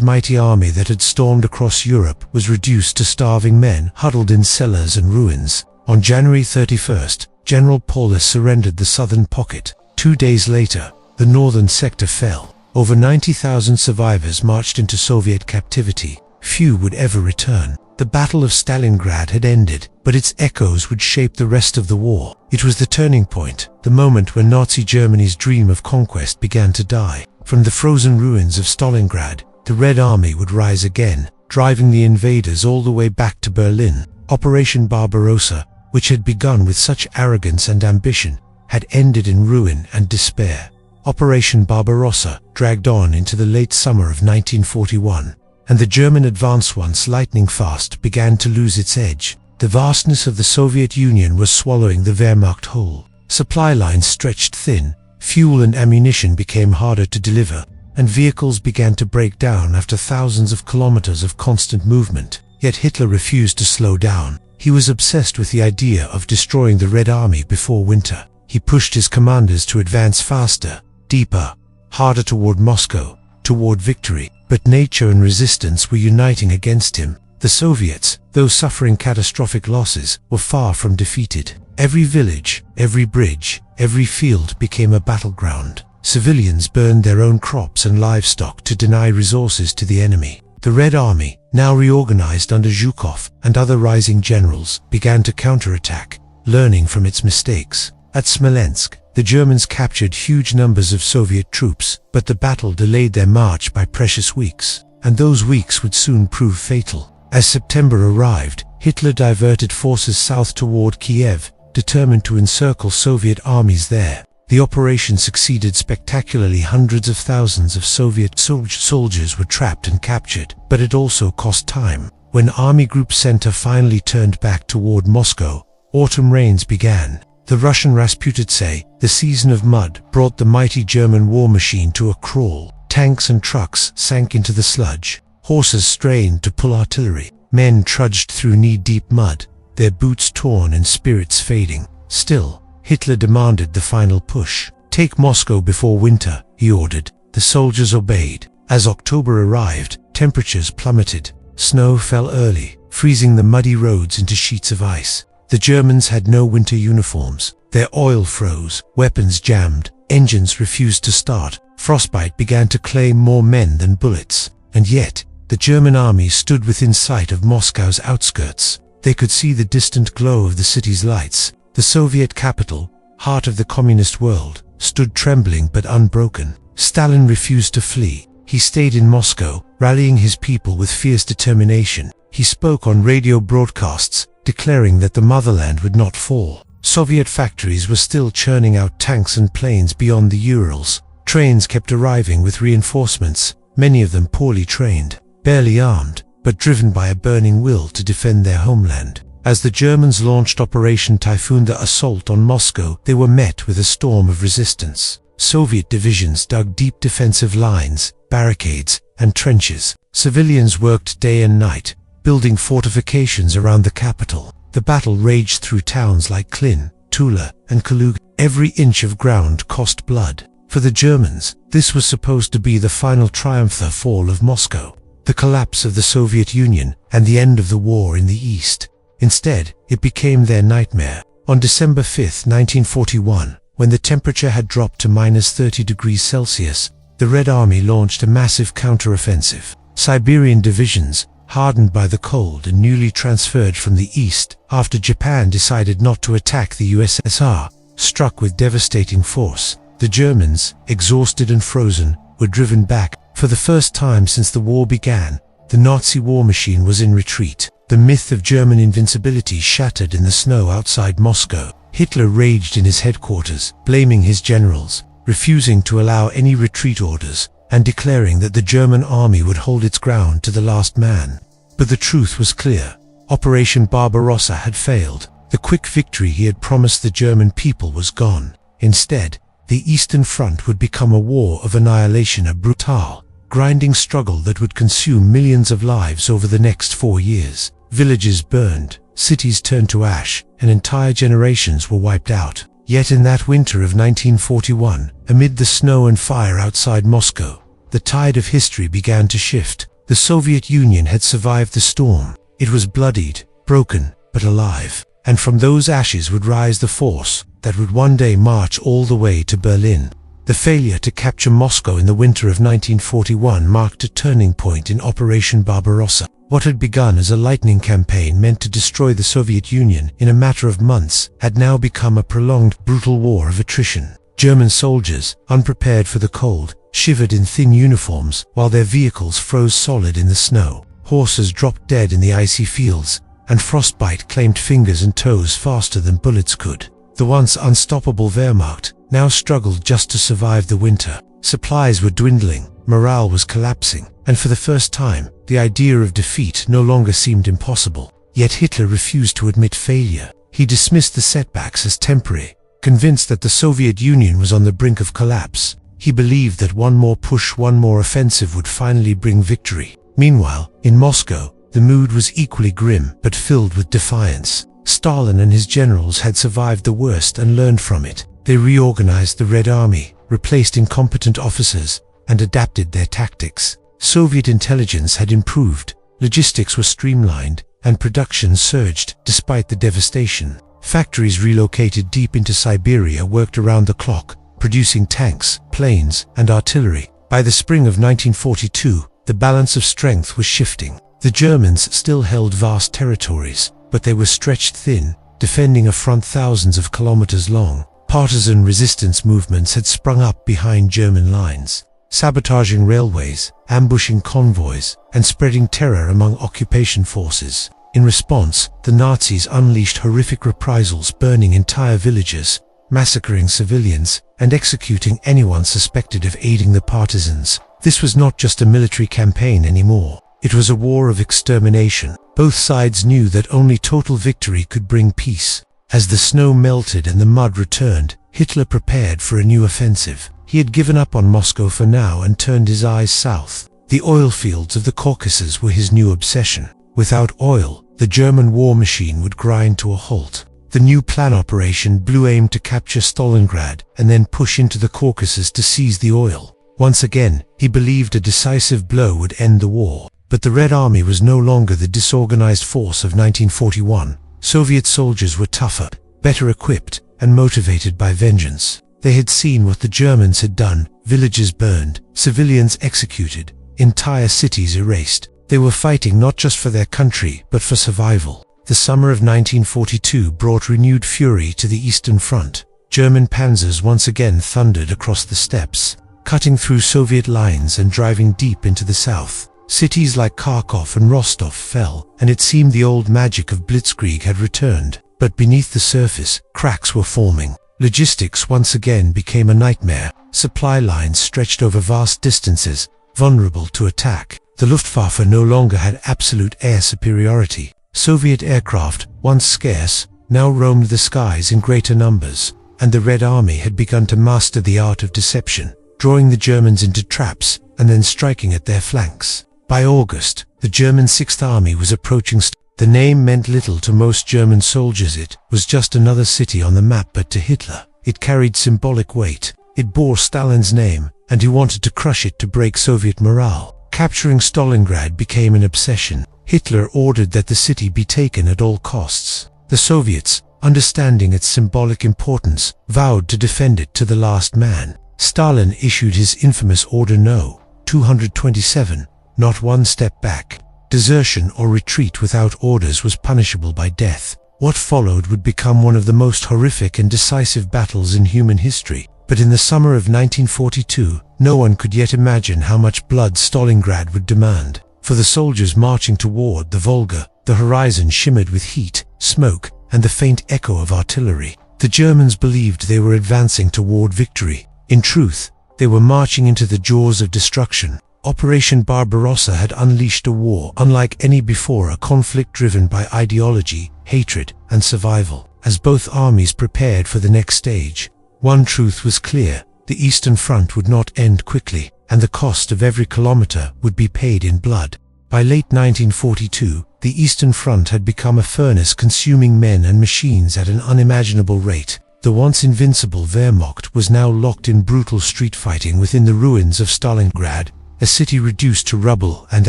mighty army that had stormed across Europe was reduced to starving men huddled in cellars and ruins. On January 31st, General Paulus surrendered the southern pocket. 2 days later, the northern sector fell. Over 90,000 survivors marched into Soviet captivity. Few would ever return. The Battle of Stalingrad had ended, but its echoes would shape the rest of the war. It was the turning point, the moment when Nazi Germany's dream of conquest began to die. From the frozen ruins of Stalingrad, the Red Army would rise again, driving the invaders all the way back to Berlin. Operation Barbarossa, which had begun with such arrogance and ambition, had ended in ruin and despair. Operation Barbarossa dragged on into the late summer of 1941, and the German advance, once lightning fast, began to lose its edge. The vastness of the Soviet Union was swallowing the Wehrmacht whole. Supply lines stretched thin, fuel and ammunition became harder to deliver, and vehicles began to break down after thousands of kilometers of constant movement. Yet Hitler refused to slow down. He was obsessed with the idea of destroying the Red Army before winter. He pushed his commanders to advance faster, deeper, harder toward Moscow, toward victory. But nature and resistance were uniting against him. The Soviets, though suffering catastrophic losses, were far from defeated. Every village, every bridge, every field became a battleground. Civilians burned their own crops and livestock to deny resources to the enemy. The Red Army, now reorganized under Zhukov and other rising generals, began to counterattack, learning from its mistakes. At Smolensk, the Germans captured huge numbers of Soviet troops, but the battle delayed their march by precious weeks, and those weeks would soon prove fatal. As September arrived, Hitler diverted forces south toward Kiev, determined to encircle Soviet armies there. The operation succeeded spectacularly. Hundreds of thousands of Soviet soldiers were trapped and captured, but it also cost time. When Army Group Center finally turned back toward Moscow, autumn rains began. The Russian Rasputitsy, the season of mud, brought the mighty German war machine to a crawl. Tanks and trucks sank into the sludge. Horses strained to pull artillery. Men trudged through knee-deep mud, their boots torn and spirits fading. Still, Hitler demanded the final push. "Take Moscow before winter," he ordered. The soldiers obeyed. As October arrived, temperatures plummeted. Snow fell early, freezing the muddy roads into sheets of ice. The Germans had no winter uniforms. Their oil froze, weapons jammed, engines refused to start. Frostbite began to claim more men than bullets. And yet, the German army stood within sight of Moscow's outskirts. They could see the distant glow of the city's lights. The Soviet capital, heart of the communist world, stood trembling but unbroken. Stalin refused to flee. He stayed in Moscow, rallying his people with fierce determination. He spoke on radio broadcasts, declaring that the motherland would not fall. Soviet factories were still churning out tanks and planes beyond the Urals. Trains kept arriving with reinforcements, many of them poorly trained, barely armed, but driven by a burning will to defend their homeland. As the Germans launched Operation Typhoon, the assault on Moscow, they were met with a storm of resistance. Soviet divisions dug deep defensive lines, barricades, and trenches. Civilians worked day and night, building fortifications around the capital. The battle raged through towns like Klin, Tula, and Kaluga. Every inch of ground cost blood. For the Germans, this was supposed to be the final triumph, the fall of Moscow, the collapse of the Soviet Union, and the end of the war in the East. Instead, it became their nightmare. On December 5, 1941, when the temperature had dropped to -30°C, the Red Army launched a massive counteroffensive. Siberian divisions, hardened by the cold and newly transferred from the east after Japan decided not to attack the USSR, struck with devastating force. The Germans, exhausted and frozen, were driven back. For the first time since the war began, the Nazi war machine was in retreat. The myth of German invincibility shattered in the snow outside Moscow. Hitler raged in his headquarters, blaming his generals, refusing to allow any retreat orders, and declaring that the German army would hold its ground to the last man. But the truth was clear. Operation Barbarossa had failed. The quick victory he had promised the German people was gone. Instead, the Eastern Front would become a war of annihilation, a brutal, grinding struggle that would consume millions of lives over the next 4 years. Villages burned, cities turned to ash, and entire generations were wiped out. Yet in that winter of 1941, amid the snow and fire outside Moscow, the tide of history began to shift. The Soviet Union had survived the storm. It was bloodied, broken, but alive. And from those ashes would rise the force that would one day march all the way to Berlin. The failure to capture Moscow in the winter of 1941 marked a turning point in Operation Barbarossa. What had begun as a lightning campaign meant to destroy the Soviet Union in a matter of months had now become a prolonged, brutal war of attrition. German soldiers, unprepared for the cold, shivered in thin uniforms while their vehicles froze solid in the snow. Horses dropped dead in the icy fields, and frostbite claimed fingers and toes faster than bullets could. The once unstoppable Wehrmacht now struggled just to survive the winter. Supplies were dwindling, morale was collapsing, and for the first time, the idea of defeat no longer seemed impossible. Yet Hitler refused to admit failure. He dismissed the setbacks as temporary, convinced that the Soviet Union was on the brink of collapse. He believed that one more push, one more offensive would finally bring victory. Meanwhile, in Moscow, the mood was equally grim but filled with defiance. Stalin and his generals had survived the worst and learned from it. They reorganized the Red Army, replaced incompetent officers, and adapted their tactics. Soviet intelligence had improved, logistics were streamlined, and production surged despite the devastation. Factories relocated deep into Siberia worked around the clock, producing tanks, planes, and artillery. By the spring of 1942, the balance of strength was shifting. The Germans still held vast territories, but they were stretched thin, defending a front thousands of kilometers long. Partisan resistance movements had sprung up behind German lines, sabotaging railways, ambushing convoys, and spreading terror among occupation forces. In response, the Nazis unleashed horrific reprisals, burning entire villages, massacring civilians, and executing anyone suspected of aiding the partisans. This was not just a military campaign anymore. It was a war of extermination. Both sides knew that only total victory could bring peace. As the snow melted and the mud returned, Hitler prepared for a new offensive. He had given up on Moscow for now and turned his eyes south. The oil fields of the Caucasus were his new obsession. Without oil, the German war machine would grind to a halt. The new plan Operation Blue aimed to capture Stalingrad and then push into the Caucasus to seize the oil. Once again, he believed a decisive blow would end the war. But the Red Army was no longer the disorganized force of 1941. Soviet soldiers were tougher, better equipped, and motivated by vengeance. They had seen what the Germans had done: villages burned, civilians executed, entire cities erased. They were fighting not just for their country, but for survival. The summer of 1942 brought renewed fury to the Eastern Front. German panzers once again thundered across the steppes, cutting through Soviet lines and driving deep into the south. Cities like Kharkov and Rostov fell, and it seemed the old magic of blitzkrieg had returned. But beneath the surface, cracks were forming. Logistics once again became a nightmare. Supply lines stretched over vast distances, vulnerable to attack. The Luftwaffe no longer had absolute air superiority. Soviet aircraft, once scarce, now roamed the skies in greater numbers, and the Red Army had begun to master the art of deception, drawing the Germans into traps and then striking at their flanks. By August, the German Sixth Army was approaching. The name meant little to most German soldiers. It was just another city on the map, but to Hitler, it carried symbolic weight. It bore Stalin's name, and he wanted to crush it to break Soviet morale. Capturing Stalingrad became an obsession. Hitler ordered that the city be taken at all costs. The Soviets, understanding its symbolic importance, vowed to defend it to the last man. Stalin issued his infamous Order No. 227, not one step back. Desertion or retreat without orders was punishable by death. What followed would become one of the most horrific and decisive battles in human history. But in the summer of 1942, no one could yet imagine how much blood Stalingrad would demand. For the soldiers marching toward the Volga, the horizon shimmered with heat, smoke, and the faint echo of artillery. The Germans believed they were advancing toward victory. In truth, they were marching into the jaws of destruction. Operation Barbarossa had unleashed a war unlike any before, a conflict driven by ideology, hatred, and survival. As both armies prepared for the next stage, one truth was clear: the Eastern Front would not end quickly, and the cost of every kilometer would be paid in blood. By late 1942, the Eastern Front had become a furnace consuming men and machines at an unimaginable rate. The once invincible Wehrmacht was now locked in brutal street fighting within the ruins of Stalingrad, a city reduced to rubble and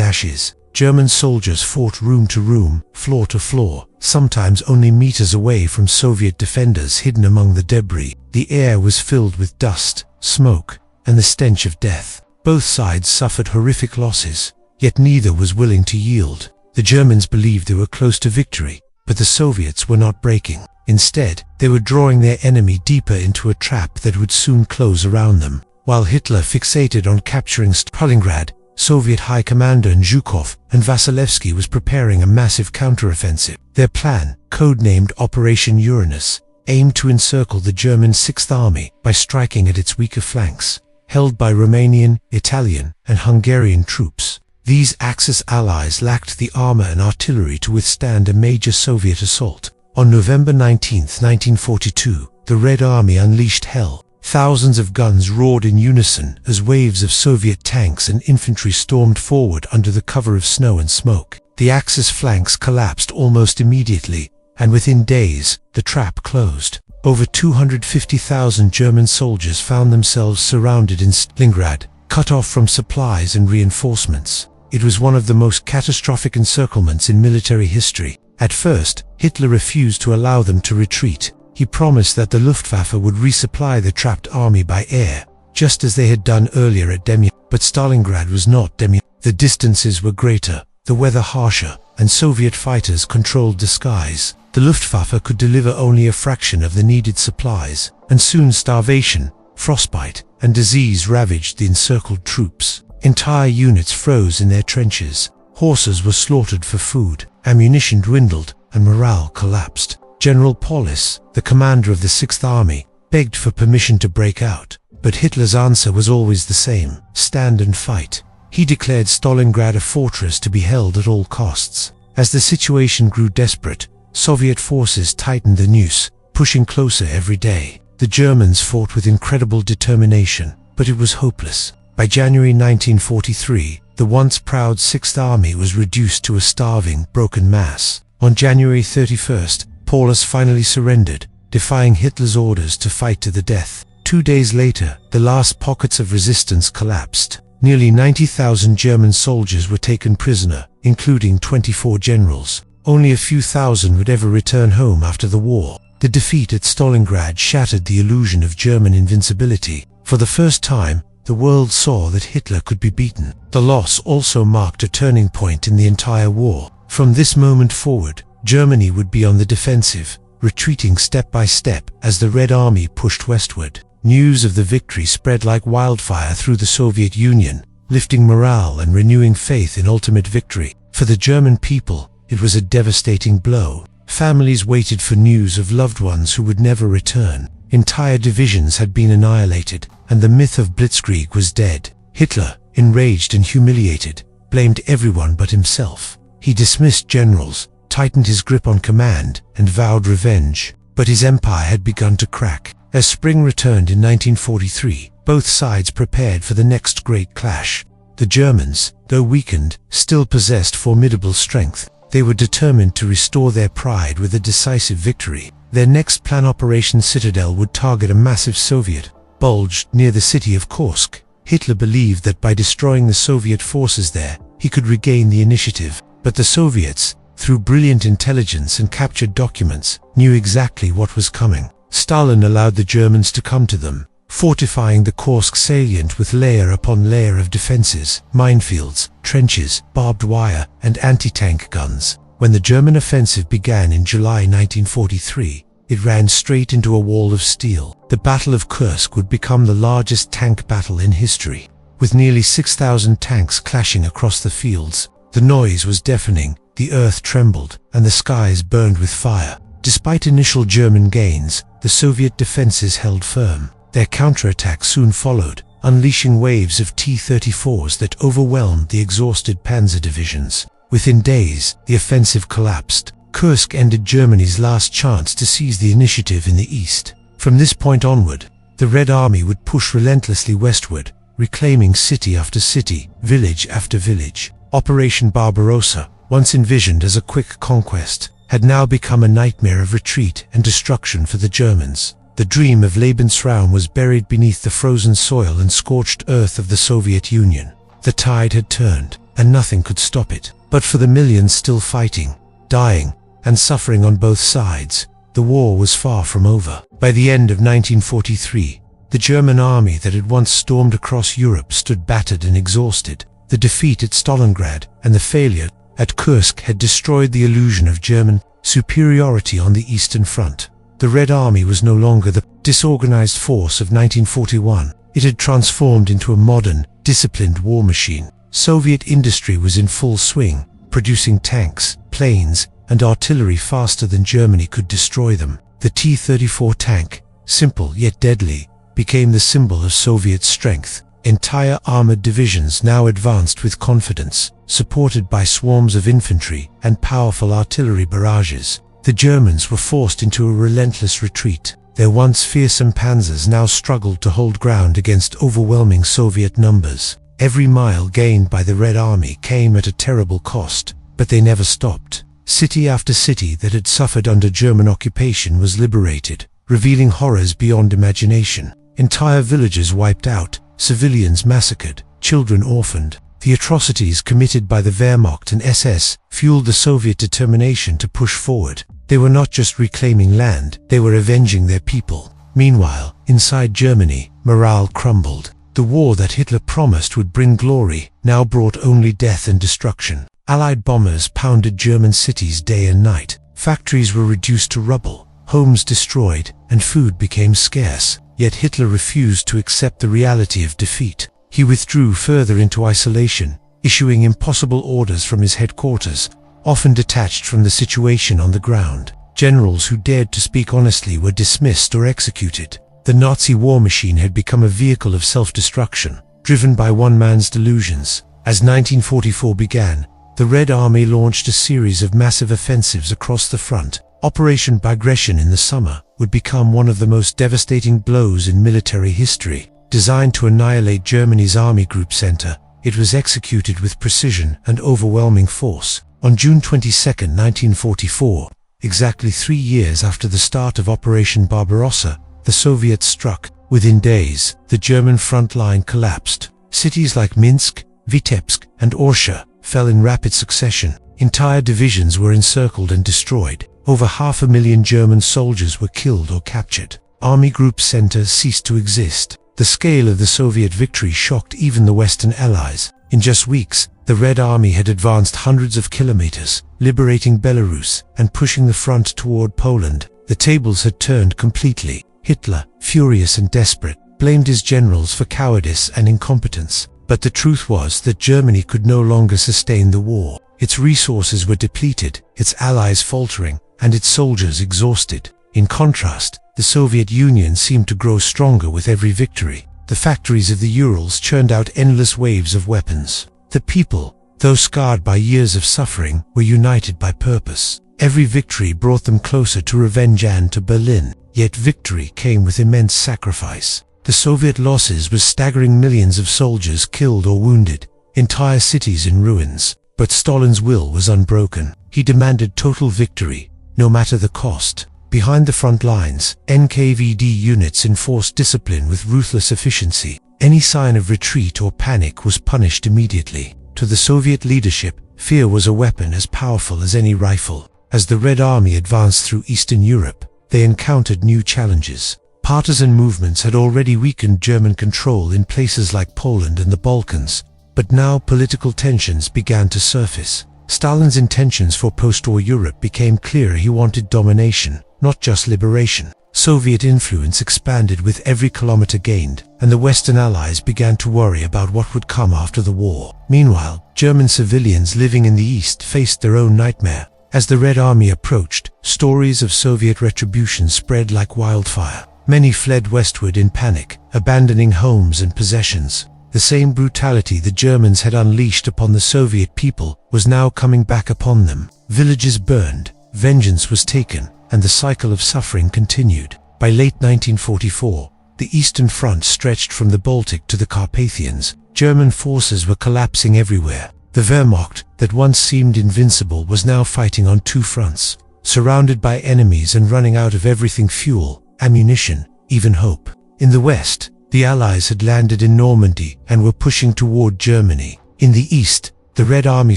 ashes. German soldiers fought room to room, floor to floor, sometimes only meters away from Soviet defenders hidden among the debris. The air was filled with dust, smoke, and the stench of death. Both sides suffered horrific losses, yet neither was willing to yield. The Germans believed they were close to victory, but the Soviets were not breaking. Instead, they were drawing their enemy deeper into a trap that would soon close around them. While Hitler fixated on capturing Stalingrad, Soviet High Commander Zhukov and Vasilevsky was preparing a massive counteroffensive. Their plan, codenamed Operation Uranus, aimed to encircle the German Sixth Army by striking at its weaker flanks, held by Romanian, Italian, and Hungarian troops. These Axis allies lacked the armor and artillery to withstand a major Soviet assault. On November 19, 1942, the Red Army unleashed hell. Thousands of guns roared in unison as waves of Soviet tanks and infantry stormed forward under the cover of snow and smoke. The Axis flanks collapsed almost immediately, and within days, the trap closed. Over 250,000 German soldiers found themselves surrounded in Stalingrad, cut off from supplies and reinforcements. It was one of the most catastrophic encirclements in military history. At first, Hitler refused to allow them to retreat. He promised that the Luftwaffe would resupply the trapped army by air, just as they had done earlier at Demyansk. But Stalingrad was not Demyansk. The distances were greater, the weather harsher, and Soviet fighters controlled the skies. The Luftwaffe could deliver only a fraction of the needed supplies, and soon starvation, frostbite, and disease ravaged the encircled troops. Entire units froze in their trenches. Horses were slaughtered for food, ammunition dwindled, and morale collapsed. General Paulus, the commander of the Sixth Army, begged for permission to break out, but Hitler's answer was always the same: stand and fight. He declared Stalingrad a fortress to be held at all costs. As the situation grew desperate, Soviet forces tightened the noose, pushing closer every day. The Germans fought with incredible determination, but it was hopeless. By January 1943, the once proud Sixth Army was reduced to a starving, broken mass. On January 31st, Paulus finally surrendered, defying Hitler's orders to fight to the death. 2 days later, the last pockets of resistance collapsed. Nearly 90,000 German soldiers were taken prisoner, including 24 generals. Only a few thousand would ever return home after the war. The defeat at Stalingrad shattered the illusion of German invincibility. For the first time, the world saw that Hitler could be beaten. The loss also marked a turning point in the entire war. From this moment forward, Germany would be on the defensive, retreating step by step as the Red Army pushed westward. News of the victory spread like wildfire through the Soviet Union, lifting morale and renewing faith in ultimate victory. For the German people, it was a devastating blow. Families waited for news of loved ones who would never return. Entire divisions had been annihilated, and the myth of Blitzkrieg was dead. Hitler, enraged and humiliated, blamed everyone but himself. He dismissed generals, tightened his grip on command, and vowed revenge. But his empire had begun to crack. As spring returned in 1943, both sides prepared for the next great clash. The Germans, though weakened, still possessed formidable strength. They were determined to restore their pride with a decisive victory. Their next plan, Operation Citadel, would target a massive Soviet bulge near the city of Kursk. Hitler believed that by destroying the Soviet forces there, he could regain the initiative. But the Soviets, through brilliant intelligence and captured documents, knew exactly what was coming. Stalin allowed the Germans to come to them, fortifying the Kursk salient with layer upon layer of defenses, minefields, trenches, barbed wire, and anti-tank guns. When the German offensive began in July 1943, it ran straight into a wall of steel. The Battle of Kursk would become the largest tank battle in history. With nearly 6,000 tanks clashing across the fields, the noise was deafening, the earth trembled, and the skies burned with fire. Despite initial German gains, the Soviet defenses held firm. Their counterattack soon followed, unleashing waves of T-34s that overwhelmed the exhausted panzer divisions. Within days, the offensive collapsed. Kursk ended Germany's last chance to seize the initiative in the east. From this point onward, the Red Army would push relentlessly westward, reclaiming city after city, village after village. Operation Barbarossa, once envisioned as a quick conquest, had now become a nightmare of retreat and destruction for the Germans. The dream of Lebensraum was buried beneath the frozen soil and scorched earth of the Soviet Union. The tide had turned, and nothing could stop it. But for the millions still fighting, dying, and suffering on both sides, the war was far from over. By the end of 1943, the German army that had once stormed across Europe stood battered and exhausted. The defeat at Stalingrad and the failure at Kursk had destroyed the illusion of German superiority on the Eastern Front. The Red Army was no longer the disorganized force of 1941. It had transformed into a modern, disciplined war machine. Soviet industry was in full swing, producing tanks, planes, and artillery faster than Germany could destroy them. The T-34 tank, simple yet deadly, became the symbol of Soviet strength. Entire armored divisions now advanced with confidence, supported by swarms of infantry and powerful artillery barrages. The Germans were forced into a relentless retreat. Their once fearsome panzers now struggled to hold ground against overwhelming Soviet numbers. Every mile gained by the Red Army came at a terrible cost, but they never stopped. City after city that had suffered under German occupation was liberated, revealing horrors beyond imagination. Entire villages wiped out, civilians massacred, children orphaned. The atrocities committed by the Wehrmacht and SS fueled the Soviet determination to push forward. They were not just reclaiming land, they were avenging their people. Meanwhile, inside Germany, morale crumbled. The war that Hitler promised would bring glory now brought only death and destruction. Allied bombers pounded German cities day and night. Factories were reduced to rubble, homes destroyed, and food became scarce. Yet Hitler refused to accept the reality of defeat. He withdrew further into isolation, issuing impossible orders from his headquarters, often detached from the situation on the ground. Generals who dared to speak honestly were dismissed or executed. The Nazi war machine had become a vehicle of self-destruction, driven by one man's delusions. As 1944 began, the Red Army launched a series of massive offensives across the front. Operation Barbarossa in the summer would become one of the most devastating blows in military history. Designed to annihilate Germany's Army Group Center, it was executed with precision and overwhelming force. On June 22, 1944, exactly 3 years after the start of Operation Barbarossa, the Soviets struck. Within days, the German front line collapsed. Cities like Minsk, Vitebsk, and Orsha fell in rapid succession. Entire divisions were encircled and destroyed. Over 500,000 German soldiers were killed or captured. Army Group Center ceased to exist. The scale of the Soviet victory shocked even the Western Allies. In just weeks, the Red Army had advanced hundreds of kilometers, liberating Belarus and pushing the front toward Poland. The tables had turned completely. Hitler, furious and desperate, blamed his generals for cowardice and incompetence. But the truth was that Germany could no longer sustain the war. Its resources were depleted, its allies faltering, and its soldiers exhausted. In contrast, the Soviet Union seemed to grow stronger with every victory. The factories of the Urals churned out endless waves of weapons. The people, though scarred by years of suffering, were united by purpose. Every victory brought them closer to revenge and to Berlin. Yet victory came with immense sacrifice. The Soviet losses were staggering: millions of soldiers killed or wounded, entire cities in ruins. But Stalin's will was unbroken. He demanded total victory, no matter the cost. Behind the front lines, NKVD units enforced discipline with ruthless efficiency. Any sign of retreat or panic was punished immediately. To the Soviet leadership, fear was a weapon as powerful as any rifle. As the Red Army advanced through Eastern Europe, they encountered new challenges. Partisan movements had already weakened German control in places like Poland and the Balkans, but now political tensions began to surface. Stalin's intentions for post-war Europe became clear. He wanted domination, not just liberation. Soviet influence expanded with every kilometer gained, and the Western Allies began to worry about what would come after the war. Meanwhile, German civilians living in the East faced their own nightmare. As the Red Army approached, stories of Soviet retribution spread like wildfire. Many fled westward in panic, abandoning homes and possessions. The same brutality the Germans had unleashed upon the Soviet people was now coming back upon them. Villages burned, vengeance was taken, and the cycle of suffering continued. By late 1944, the Eastern Front stretched from the Baltic to the Carpathians. German forces were collapsing everywhere. The Wehrmacht, that once seemed invincible, was now fighting on two fronts. Surrounded by enemies and running out of everything: fuel, ammunition, even hope. In the west, the Allies had landed in Normandy and were pushing toward Germany. In the east, the Red Army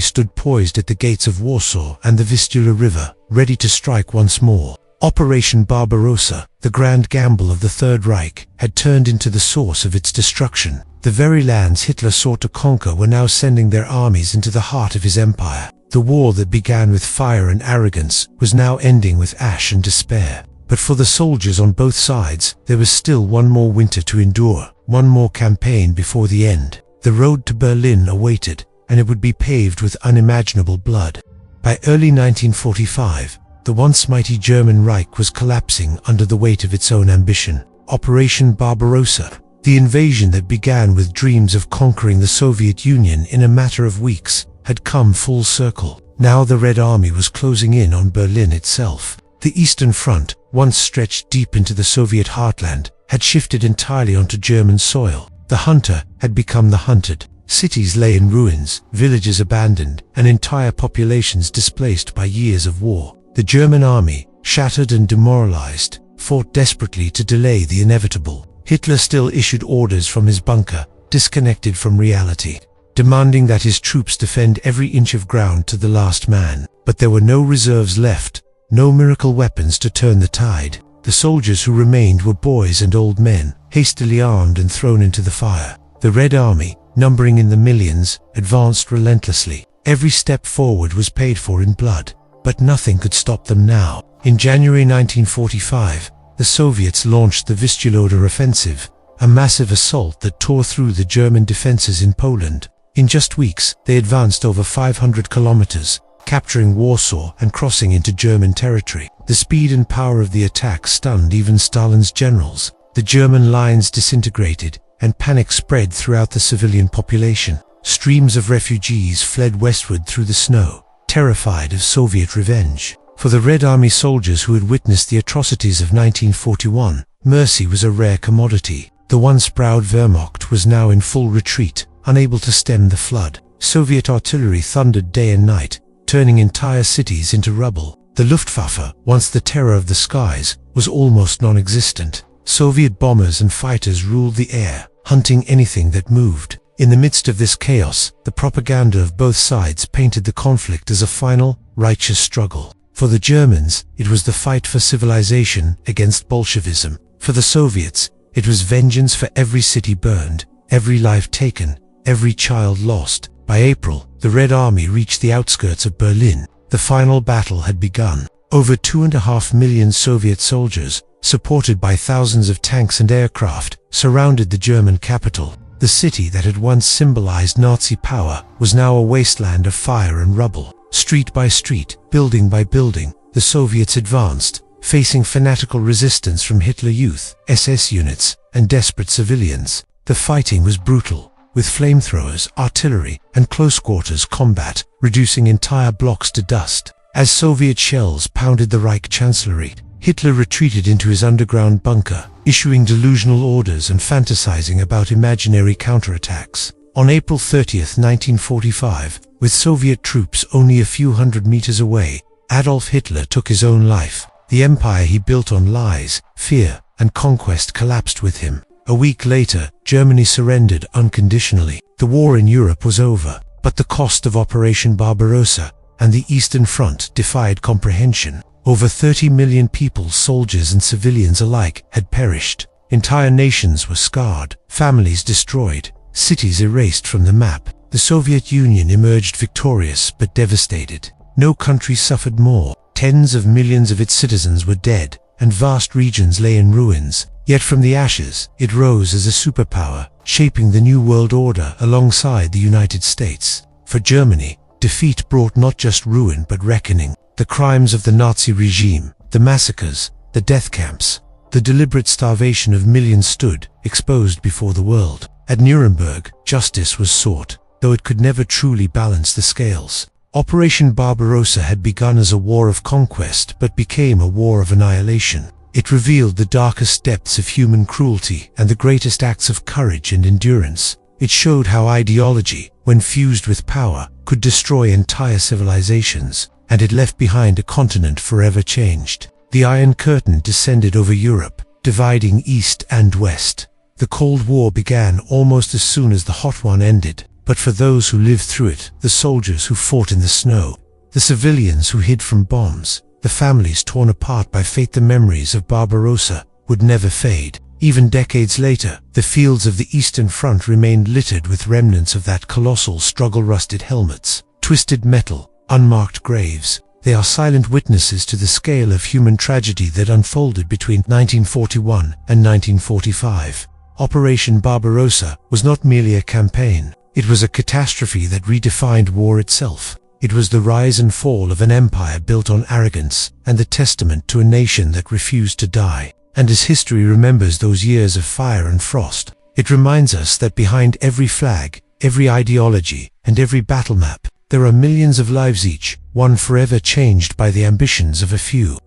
stood poised at the gates of Warsaw and the Vistula River, ready to strike once more. Operation Barbarossa, the grand gamble of the Third Reich, had turned into the source of its destruction. The very lands Hitler sought to conquer were now sending their armies into the heart of his empire. The war that began with fire and arrogance was now ending with ash and despair. But for the soldiers on both sides, there was still one more winter to endure, one more campaign before the end. The road to Berlin awaited, and it would be paved with unimaginable blood. By early 1945, the once mighty German Reich was collapsing under the weight of its own ambition. Operation Barbarossa, the invasion that began with dreams of conquering the Soviet Union in a matter of weeks, had come full circle. Now the Red Army was closing in on Berlin itself. The Eastern Front, once stretched deep into the Soviet heartland, had shifted entirely onto German soil. The hunter had become the hunted. Cities lay in ruins, villages abandoned, and entire populations displaced by years of war. The German army, shattered and demoralized, fought desperately to delay the inevitable. Hitler still issued orders from his bunker, disconnected from reality, demanding that his troops defend every inch of ground to the last man. But there were no reserves left, no miracle weapons to turn the tide. The soldiers who remained were boys and old men, hastily armed and thrown into the fire. The Red Army, numbering in the millions, advanced relentlessly. Every step forward was paid for in blood. But nothing could stop them now. In January 1945, the Soviets launched the Vistula offensive, a massive assault that tore through the German defenses in Poland. In just weeks, they advanced over 500 kilometers, capturing Warsaw and crossing into German territory. The speed and power of the attack stunned even Stalin's generals. The German lines disintegrated, and panic spread throughout the civilian population. Streams of refugees fled westward through the snow, terrified of Soviet revenge. For the Red Army soldiers who had witnessed the atrocities of 1941, mercy was a rare commodity. The once proud Wehrmacht was now in full retreat, unable to stem the flood. Soviet artillery thundered day and night, turning entire cities into rubble. The Luftwaffe, once the terror of the skies, was almost non-existent. Soviet bombers and fighters ruled the air, hunting anything that moved. In the midst of this chaos, the propaganda of both sides painted the conflict as a final, righteous struggle. For the Germans, it was the fight for civilization against Bolshevism. For the Soviets, it was vengeance for every city burned, every life taken, every child lost. By April, the Red Army reached the outskirts of Berlin. The final battle had begun. Over 2.5 million Soviet soldiers, supported by thousands of tanks and aircraft, surrounded the German capital. The city that had once symbolized Nazi power was now a wasteland of fire and rubble. Street by street, building by building, the Soviets advanced, facing fanatical resistance from Hitler Youth, SS units, and desperate civilians. The fighting was brutal, with flamethrowers, artillery, and close-quarters combat, reducing entire blocks to dust. As Soviet shells pounded the Reich Chancellery, Hitler retreated into his underground bunker, issuing delusional orders and fantasizing about imaginary counterattacks. On April 30, 1945, with Soviet troops only a few hundred meters away, Adolf Hitler took his own life. The empire he built on lies, fear, and conquest collapsed with him. A week later, Germany surrendered unconditionally. The war in Europe was over, but the cost of Operation Barbarossa and the Eastern Front defied comprehension. Over 30 million people, soldiers and civilians alike, had perished. Entire nations were scarred, families destroyed, cities erased from the map. The Soviet Union emerged victorious but devastated. No country suffered more. Tens of millions of its citizens were dead, and vast regions lay in ruins. Yet from the ashes, it rose as a superpower, shaping the new world order alongside the United States. For Germany, defeat brought not just ruin but reckoning. The crimes of the Nazi regime, the massacres, the death camps, the deliberate starvation of millions stood exposed before the world. At Nuremberg, justice was sought, though it could never truly balance the scales. Operation Barbarossa had begun as a war of conquest but became a war of annihilation. It revealed the darkest depths of human cruelty and the greatest acts of courage and endurance. It showed how ideology, when fused with power, could destroy entire civilizations, and it left behind a continent forever changed. The Iron Curtain descended over Europe, dividing East and West. The Cold War began almost as soon as the Hot One ended, but for those who lived through it, the soldiers who fought in the snow, the civilians who hid from bombs, the families torn apart by fate, the memories of Barbarossa would never fade. Even decades later, the fields of the Eastern Front remained littered with remnants of that colossal struggle: rusted helmets, twisted metal, unmarked graves. They are silent witnesses to the scale of human tragedy that unfolded between 1941 and 1945. Operation Barbarossa was not merely a campaign. It was a catastrophe that redefined war itself. It was the rise and fall of an empire built on arrogance, and the testament to a nation that refused to die. And as history remembers those years of fire and frost, it reminds us that behind every flag, every ideology, and every battle map, there are millions of lives, each one forever changed by the ambitions of a few.